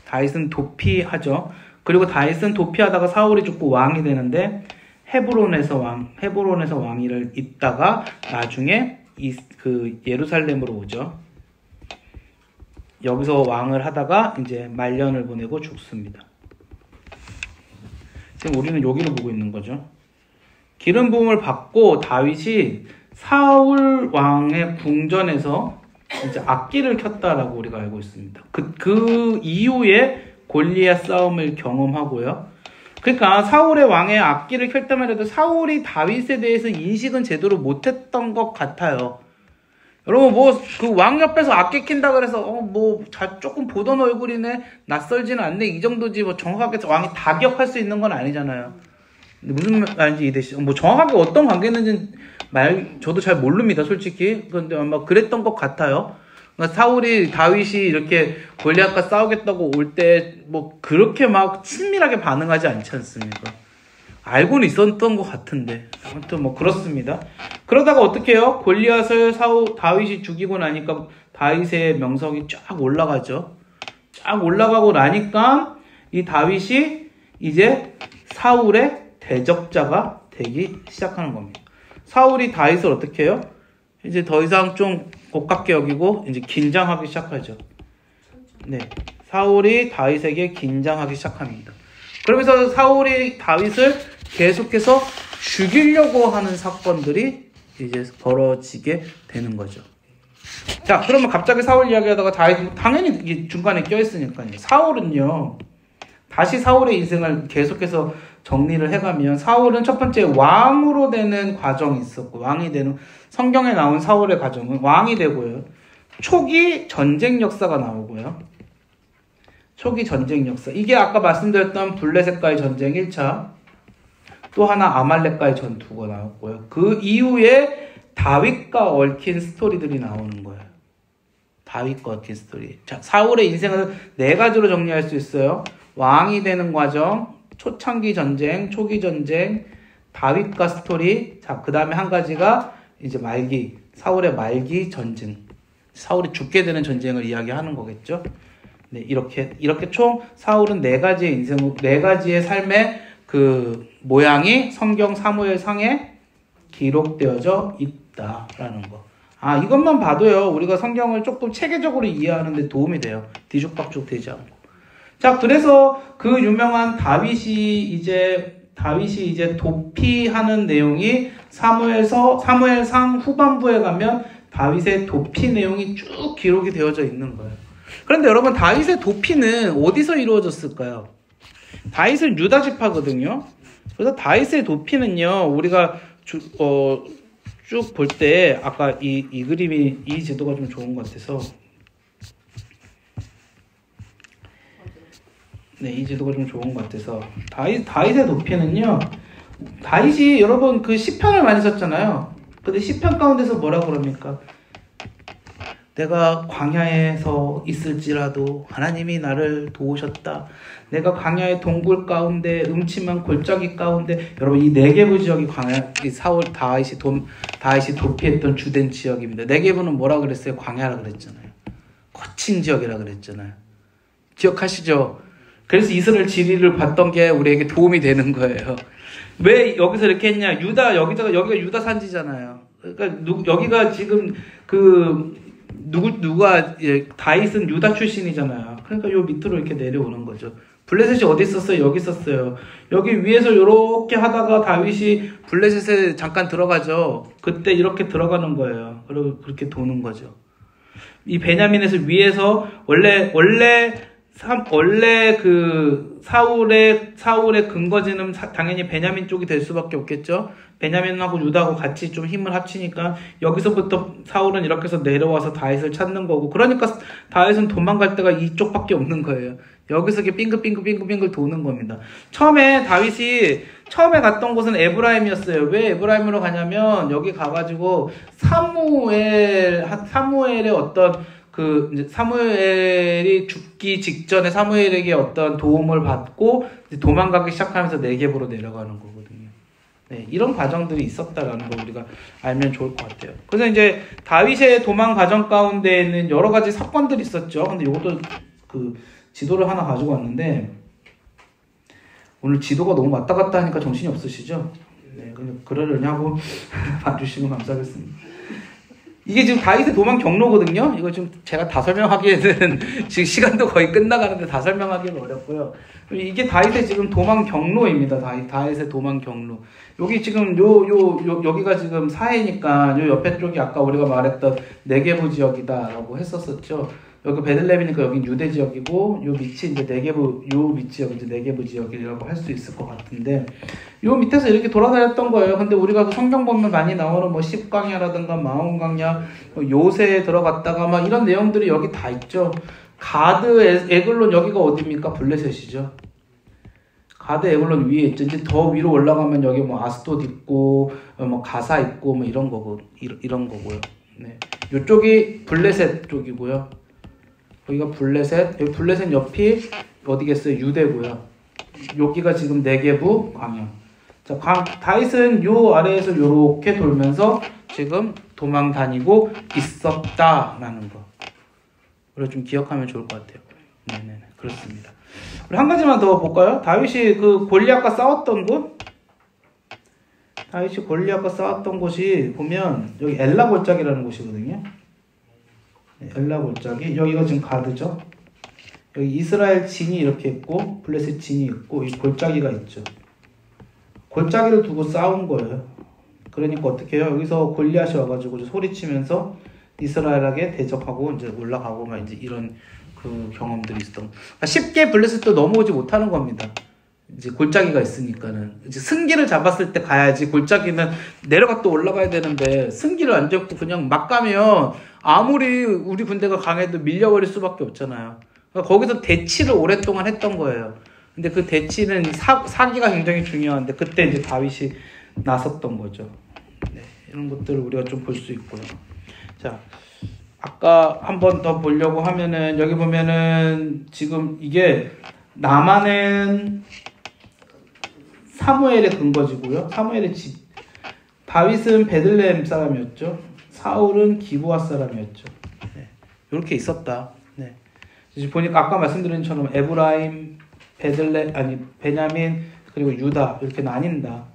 다윗은 도피하죠. 그리고 다윗은 도피하다가 사울이 죽고 왕이 되는데 헤브론에서 왕위를 있다가 나중에 예루살렘으로 오죠. 여기서 왕을 하다가 이제 말년을 보내고 죽습니다. 지금 우리는 여기를 보고 있는 거죠. 기름 부음을 받고 다윗이 사울 왕의 궁전에서 이제 악기를 켰다라고 우리가 알고 있습니다. 그 이후에 골리앗 싸움을 경험하고요. 그러니까 사울의 왕의 악기를 켤 때만 해도 사울이 다윗에 대해서 인식은 제대로 못했던 것 같아요. 여러분 그 왕 옆에서 악기 킨다 그래서 조금 보던 얼굴이네, 낯설지는 않네, 이 정도지 뭐 정확하게 왕이 다 기억할 수 있는 건 아니잖아요. 무슨 말인지 이해되시죠? 뭐 정확하게 어떤 관계였는지 저도 잘 모릅니다, 솔직히. 그런데 아마 그랬던 것 같아요. 그러니까 다윗이 이렇게 골리앗과 싸우겠다고 올 때 뭐 그렇게 막 친밀하게 반응하지 않지 않습니까? 알고는 있었던 것 같은데. 아무튼 뭐 그렇습니다. 그러다가 어떻게 해요? 골리앗을 다윗이 죽이고 나니까 다윗의 명성이 쫙 올라가죠. 쫙 올라가고 나니까 이 다윗이 이제 사울의 대적자가 되기 시작하는 겁니다. 사울이 다윗을 어떻게 해요? 이제 더 이상 좀 고깝게 여기고 이제 긴장하기 시작하죠. 네, 사울이 다윗에게 긴장하기 시작합니다. 그러면서 사울이 다윗을 계속해서 죽이려고 하는 사건들이 이제 벌어지게 되는 거죠. 자, 그러면 갑자기 사울 이야기하다가 다윗 당연히 중간에 껴있으니까요. 사울은요, 다시 사울의 인생을 계속해서 정리를 해가면 사울은 첫 번째 왕으로 되는 과정이 있었고, 왕이 되는 성경에 나온 사울의 과정은 왕이 되고요. 초기 전쟁 역사가 나오고요. 초기 전쟁 역사. 이게 아까 말씀드렸던 블레셋과의 전쟁 1차, 또 하나 아말렉과의 전투가 나왔고요. 그 이후에 다윗과 얽힌 스토리들이 나오는 거예요. 다윗과 얽힌 스토리. 자, 사울의 인생을 4가지로 정리할 수 있어요. 왕이 되는 과정, 초창기 전쟁, 초기 전쟁, 다윗과 스토리. 자, 그 다음에 한 가지가 이제 말기, 사울의 말기 전쟁. 사울이 죽게 되는 전쟁을 이야기하는 거겠죠. 네, 이렇게 총 사울은 4가지의 인생, 4가지의 삶의 그 모양이 성경 사무엘상에 기록되어져 있다라는 거. 아, 이것만 봐도요, 우리가 성경을 조금 체계적으로 이해하는 데 도움이 돼요. 뒤죽박죽 되지 않고. 자, 그래서 그 유명한 다윗이 이제 도피하는 내용이 사무엘상 후반부에 가면 다윗의 도피 내용이 쭉 기록이 되어져 있는 거예요. 그런데 여러분, 다윗의 도피는 어디서 이루어졌을까요? 다윗은 유다 지파거든요. 그래서 다윗의 도피는요, 우리가 쭉 볼 때 아까 이 그림이, 이 지도가 좀 좋은 것 같아서, 네, 이 지도가 좀 좋은 것 같아서 다윗의 도피는요, 다윗이 여러분 그 시편을 많이 썼잖아요. 근데 시편 가운데서 뭐라 그럽니까? 내가 광야에서 있을지라도 하나님이 나를 도우셨다. 내가 광야의 동굴 가운데, 음침한 골짜기 가운데, 여러분 이 네게부 지역이 광야, 이 사울 다윗이 도피했던 주된 지역입니다. 네게부는 뭐라 그랬어요? 광야라 그랬잖아요. 거친 지역이라 그랬잖아요. 기억하시죠? 그래서 이스라엘 지리를 봤던 게 우리에게 도움이 되는 거예요. 왜 여기서 이렇게 했냐? 여기가 유다 산지잖아요. 그러니까 여기가 지금 누가 다윗은 유다 출신이잖아요. 그러니까 요 밑으로 이렇게 내려오는 거죠. 블레셋이 어디 있었어요? 여기 있었어요. 여기 위에서 이렇게 하다가 다윗이 블레셋에 잠깐 들어가죠. 그때 이렇게 들어가는 거예요. 그리고 그렇게 도는 거죠. 이 베냐민에서 위에서 원래 그 사울의 근거지는 당연히 베냐민 쪽이 될 수밖에 없겠죠. 베냐민하고 유다하고 같이 좀 힘을 합치니까 여기서부터 사울은 이렇게 해서 내려와서 다윗을 찾는 거고, 그러니까 다윗은 도망갈 데가 이쪽밖에 없는 거예요. 여기서 이렇게 빙글빙글 도는 겁니다. 다윗이 처음에 갔던 곳은 에브라임이었어요. 왜 에브라임으로 가냐면 여기 가가지고 사무엘의 어떤 이제 사무엘이 죽기 직전에 사무엘에게 어떤 도움을 받고 이제 도망가기 시작하면서 네겝으로 내려가는 거거든요. 네, 이런 과정들이 있었다라는 걸 우리가 알면 좋을 것 같아요. 그래서 이제 다윗의 도망 과정 가운데에는 여러 가지 사건들이 있었죠. 근데 이것도 그 지도를 하나 가지고 왔는데, 오늘 지도가 너무 왔다 갔다 하니까 정신이 없으시죠? 네, 그러려냐고 봐주시면 감사하겠습니다. 이게 지금 다윗의 도망 경로거든요. 이거 지금 제가 다 설명하기에는 지금 시간도 거의 끝나가는데 다 설명하기는 어렵고요. 이게 다윗의 지금 도망 경로입니다. 다윗의 도망 경로. 여기 지금 여기가 지금 사해니까 요 옆에 쪽이 아까 우리가 말했던 네게부 지역이다라고 했었었죠. 여기 베들레헴이니까 여긴 유대 지역이고, 요 밑이 이제 요 밑지역이 이제 네게부 지역이라고 할 수 있을 것 같은데, 요 밑에서 이렇게 돌아다녔던 거예요. 근데 우리가 그 성경 보면 많이 나오는 뭐 십광야라든가 마온광야, 요새에 들어갔다가 막 이런 내용들이 여기 다 있죠. 가드, 에글론 여기가 어디입니까? 블레셋이죠. 가드, 에글론 위에 있죠. 이제 더 위로 올라가면 여기 뭐 아스돗 있고, 뭐 가사 있고, 뭐 이런 거고요. 네. 요쪽이 블레셋 쪽이고요. 여기가 블레셋, 여기 블레셋 옆이 어디겠어요? 유대고요. 여기가 지금 네게부 광야. 자, 다윗은 요 아래에서 요렇게 돌면서 지금 도망 다니고 있었다라는 거. 우리가 좀 기억하면 좋을 것 같아요. 네네, 그렇습니다. 우리 한 가지만 더 볼까요? 다윗이 그 골리앗과 싸웠던 곳? 다윗이 골리앗과 싸웠던 곳이 보면 여기 엘라 골짜기라는 곳이거든요. 엘라 골짜기. 여기가 지금 가드죠. 여기 이스라엘 진이 이렇게 있고 블레셋 진이 있고 이 골짜기가 있죠. 골짜기를 두고 싸운 거예요. 그러니까 어떻게 해요? 여기서 골리앗이 와가지고 소리치면서 이스라엘에게 대적하고 이제 올라가고 막 이제 이런 그 경험들이 있었던. 그러니까 쉽게 블레셋도 넘어오지 못하는 겁니다. 이제 골짜기가 있으니까는 이제 승기를 잡았을 때 가야지. 골짜기는 내려가 또 올라가야 되는데 승기를 안 잡고 그냥 막 가면 아무리 우리 군대가 강해도 밀려버릴 수밖에 없잖아요. 그러니까 거기서 대치를 오랫동안 했던 거예요. 근데 그 대치는 사기가 굉장히 중요한데 그때 이제 다윗이 나섰던 거죠. 네, 이런 것들을 우리가 좀 볼 수 있고요. 자, 아까 한 번 더 보려고 하면은 여기 보면은 지금 이게 나만은 사무엘의 근거지고요. 사무엘의 집. 다윗은 베들레헴 사람이었죠. 사울은 기브아 사람이었죠. 네, 이렇게 있었다. 네. 이제 보니까 아까 말씀드린 것처럼 에브라임, 베냐민 그리고 유다 이렇게 나뉜다.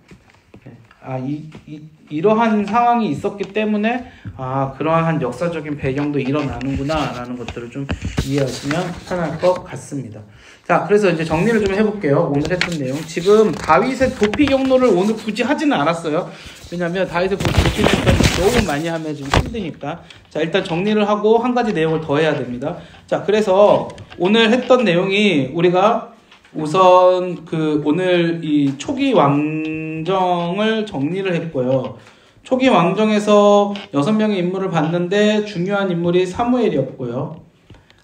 이러한 상황이 있었기 때문에 그러한 역사적인 배경도 일어나는구나 라는 것들을 좀 이해하시면 편할 것 같습니다. 자, 그래서 이제 정리를 좀 해볼게요. 오늘 했던 내용. 지금 다윗의 도피 경로를 오늘 굳이 하지는 않았어요. 왜냐면 다윗의 도피 경로를 너무 많이 하면 좀 힘드니까. 자, 일단 정리를 하고 한 가지 내용을 더 해야 됩니다. 자, 그래서 오늘 했던 내용이 우리가 우선 오늘 이 초기 왕정을 정리를 했고요. 초기 왕정에서 6명의 인물을 봤는데 중요한 인물이 사무엘이었고요.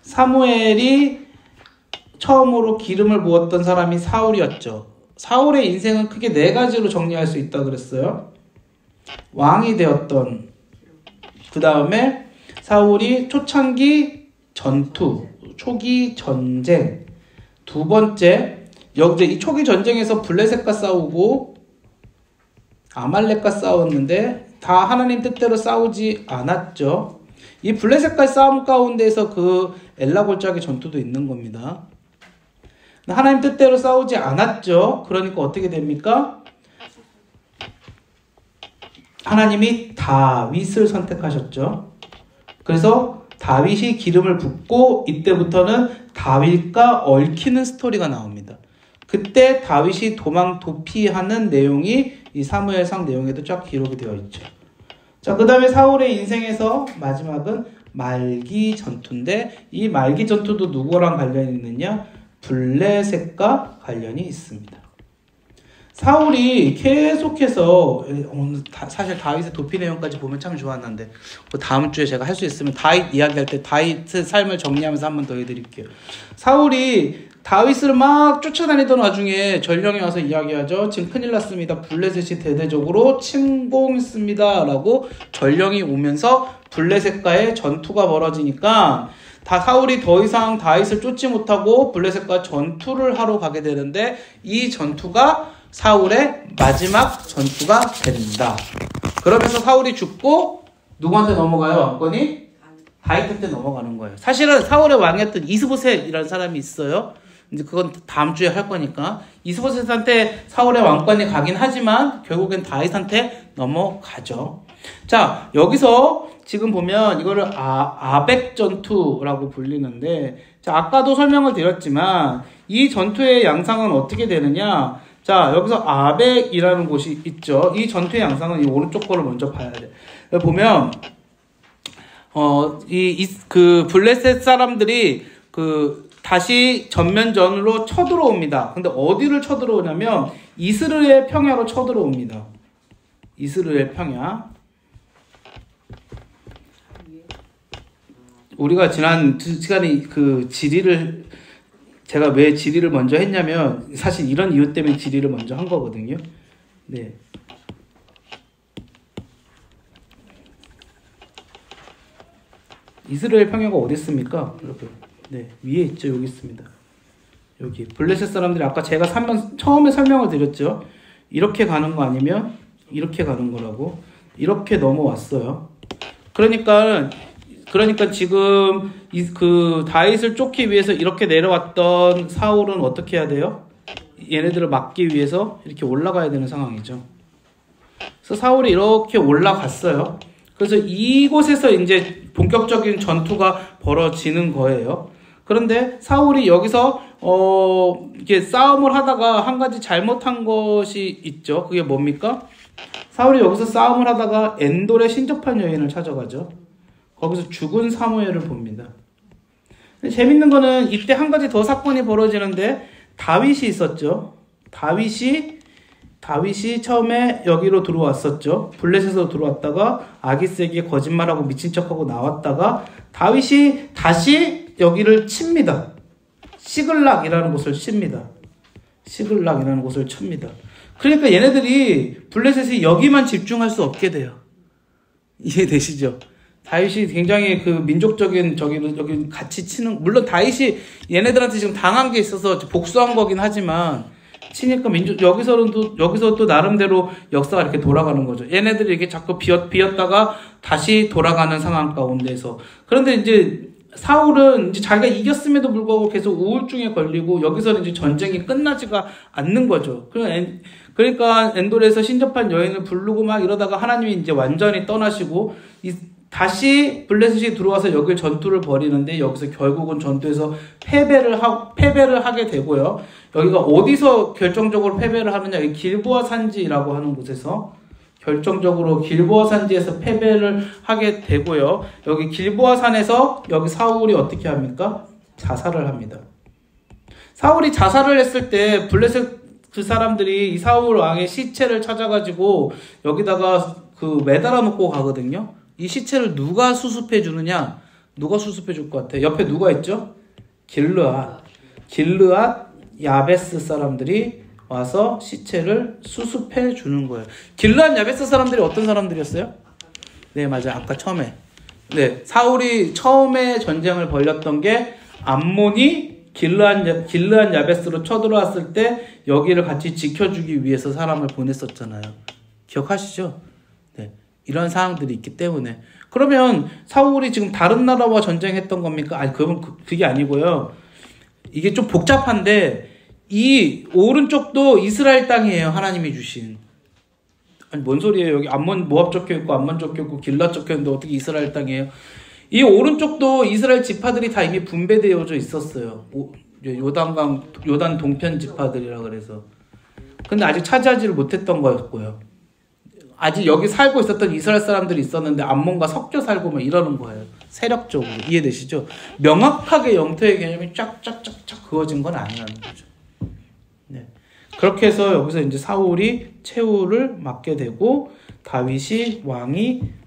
사무엘이 처음으로 기름을 부었던 사람이 사울이었죠. 사울의 인생은 크게 4가지로 정리할 수 있다고 그랬어요. 왕이 되었던, 그 다음에 사울이 초창기 전투, 초기 전쟁, 두 번째, 여기 이 초기 전쟁에서 블레셋과 싸우고 아말렉과 싸웠는데 다 하나님 뜻대로 싸우지 않았죠. 이 블레셋과의 싸움 가운데에서 그 엘라 골짜기 전투도 있는 겁니다. 하나님 뜻대로 싸우지 않았죠. 그러니까 어떻게 됩니까? 하나님이 다윗을 선택하셨죠. 그래서 다윗이 기름을 붓고 이때부터는 다윗과 얽히는 스토리가 나옵니다. 그때 다윗이 도피하는 내용이 이 사무엘상 내용에도 쫙 기록이 되어 있죠. 자, 그 다음에 사울의 인생에서 마지막은 말기 전투인데 이 말기 전투도 누구랑 관련이 있느냐? 블레셋과 관련이 있습니다. 사울이 계속해서 사실 다윗의 도피 내용까지 보면 참 좋았는데 다음 주에 제가 할 수 있으면 다윗 이야기할 때 다윗의 삶을 정리하면서 한 번 더 해드릴게요. 사울이 다윗을 막 쫓아다니던 와중에 전령이 와서 이야기하죠. 지금 큰일 났습니다. 블레셋이 대대적으로 침공했습니다. 라고 전령이 오면서 블레셋과의 전투가 벌어지니까 사울이 더 이상 다윗을 쫓지 못하고 블레셋과 전투를 하러 가게 되는데 이 전투가 사울의 마지막 전투가 된다. 그러면서 사울이 죽고 누구한테 넘어가요? 왕권이? 다윗한테 넘어가는 거예요. 사실은 사울의 왕이었던 이스보셋이라는 사람이 있어요. 이제 그건 다음 주에 할 거니까. 이스보셋한테 사울의 왕권이 가긴 하지만 결국엔 다윗한테 넘어가죠. 자, 여기서 지금 보면 이거를 아벡 전투라고 불리는데, 자, 아까도 설명을 드렸지만 이 전투의 양상은 어떻게 되느냐? 자, 여기서 아벡이라는 곳이 있죠. 이 전투의 양상은 이 오른쪽 거를 먼저 봐야 돼. 여기 보면 블레셋 사람들이 다시 전면전으로 쳐들어옵니다. 근데 어디를 쳐들어오냐면 이스라엘 평야로 쳐들어옵니다. 이스라엘 평야. 우리가 지난 시간에 제가 왜 지리를 먼저 했냐면 사실 이런 이유 때문에 지리를 먼저 한 거거든요. 네. 이스라엘 평야가 어디 있습니까? 여러분. 네, 위에 있죠. 여기 있습니다. 여기 블레셋 사람들이 아까 제가 처음에 설명을 드렸죠. 이렇게 가는 거 아니면 이렇게 가는 거라고. 이렇게 넘어왔어요. 그러니까 지금 다윗을 쫓기 위해서 이렇게 내려왔던 사울은 어떻게 해야 돼요? 얘네들을 막기 위해서 이렇게 올라가야 되는 상황이죠. 그래서 사울이 이렇게 올라갔어요. 그래서 이곳에서 이제 본격적인 전투가 벌어지는 거예요. 그런데 사울이 여기서 이게 싸움을 하다가 한 가지 잘못한 것이 있죠. 그게 뭡니까? 사울이 여기서 싸움을 하다가 엔돌의 신접한 여인을 찾아가죠. 거기서 죽은 사무엘을 봅니다. 재밌는 거는 이때 한 가지 더 사건이 벌어지는데 다윗이 있었죠. 다윗이 처음에 여기로 들어왔었죠. 블레셋으로 들어왔다가 아기스에게 거짓말하고 미친 척하고 나왔다가 다윗이 다시 여기를 칩니다. 시글락이라는 곳을 칩니다. 시글락이라는 곳을 칩니다. 그러니까 얘네들이 블레셋이 여기만 집중할 수 없게 돼요. 이해되시죠? 다윗이 굉장히 그 민족적인 여기 같이 치는, 물론 다윗이 얘네들한테 지금 당한 게 있어서 복수한 거긴 하지만 치니까 여기서 또 나름대로 역사가 이렇게 돌아가는 거죠. 얘네들이 이렇게 자꾸 비었다가 다시 돌아가는 상황 가운데서. 그런데 이제 사울은 이제 자기가 이겼음에도 불구하고 계속 우울증에 걸리고 여기서는 이제 전쟁이 끝나지가 않는 거죠. 그러니까 엔돌에서 신접한 여인을 부르고 막 이러다가 하나님이 이제 완전히 떠나시고 다시 블레셋이 들어와서 여기 전투를 벌이는데 여기서 결국은 전투에서 패배를 하게 되고요. 여기가 어디서 결정적으로 패배를 하느냐? 길보아 산지라고 하는 곳에서 결정적으로 길보아 산지에서 패배를 하게 되고요. 여기 길보아 산에서 여기 사울이 어떻게 합니까? 자살을 합니다. 사울이 자살을 했을 때 블레셋 그 사람들이 이 사울 왕의 시체를 찾아가지고 여기다가 그 매달아 놓고 가거든요. 이 시체를 누가 수습해 주느냐? 누가 수습해 줄 것 같아? 옆에 누가 있죠? 길르앗 야베스 사람들이 와서 시체를 수습해 주는 거예요. 길르앗 야베스 사람들이 어떤 사람들이었어요? 네, 맞아요. 아까 처음에. 네, 사울이 처음에 전쟁을 벌였던 게 암몬이 길르앗 야베스로 쳐들어왔을 때 여기를 같이 지켜주기 위해서 사람을 보냈었잖아요. 기억하시죠? 네, 이런 상황들이 있기 때문에. 그러면 사울이 지금 다른 나라와 전쟁했던 겁니까? 아니, 그게 아니고요. 이게 좀 복잡한데 이 오른쪽도 이스라엘 땅이에요. 하나님이 주신. 아니, 뭔 소리예요? 여기 암몬 모압 적혀 있고 암몬 적혀 있고 길앗 적혀 있는데 어떻게 이스라엘 땅이에요? 이 오른쪽도 이스라엘 지파들이 다 이미 분배되어져 있었어요. 요단 동편 지파들이라 그래서. 근데 아직 차지하지를 못했던 거였고요. 아직 여기 살고 있었던 이스라엘 사람들이 있었는데 암몬과 섞여 살고 막 이러는 거예요. 세력적으로. 이해되시죠? 명확하게 영토의 개념이 쫙쫙쫙쫙 그어진 건 아니라는 거죠. 네. 그렇게 해서 여기서 이제 사울이 최후를 맞게 되고 다윗이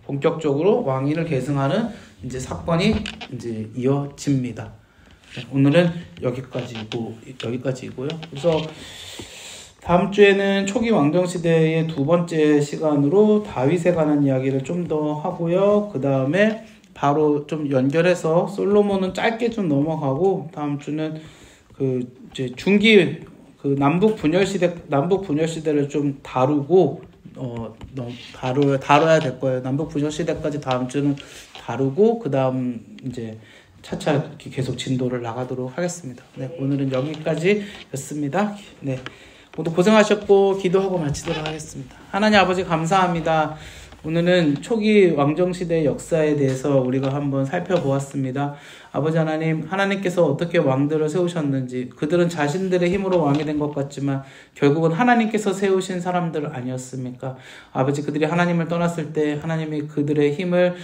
본격적으로 왕위를 계승하는 이제 사건이 이제 이어집니다. 네. 오늘은 여기까지이고요. 그래서 다음 주에는 초기 왕정시대의 두 번째 시간으로 다윗에 관한 이야기를 좀 더 하고요. 그 다음에 바로 좀 연결해서 솔로몬은 짧게 좀 넘어가고 다음 주는 이제 중기 남북 분열 시대를 좀 다루고 다뤄야 될 거예요. 남북 분열 시대까지 다음 주는 다루고 그 다음 이제 차차 계속 진도를 나가도록 하겠습니다. 네, 오늘은 여기까지였습니다. 네. 모두 고생하셨고 기도하고 마치도록 하겠습니다. 하나님 아버지 감사합니다. 오늘은 초기 왕정시대의 역사에 대해서 우리가 한번 살펴보았습니다. 아버지 하나님께서 어떻게 왕들을 세우셨는지, 그들은 자신들의 힘으로 왕이 된 것 같지만 결국은 하나님께서 세우신 사람들 아니었습니까? 아버지, 그들이 하나님을 떠났을 때 하나님이 그들의 힘을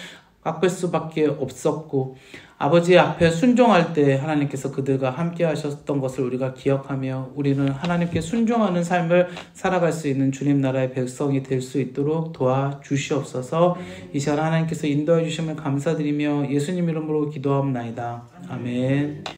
깎을 수밖에 없었고, 아버지 앞에 순종할 때 하나님께서 그들과 함께 하셨던 것을 우리가 기억하며 우리는 하나님께 순종하는 삶을 살아갈 수 있는 주님 나라의 백성이 될 수 있도록 도와주시옵소서. 이 시간 하나님께서 인도해 주심을 감사드리며 예수님 이름으로 기도하옵나이다. 아멘.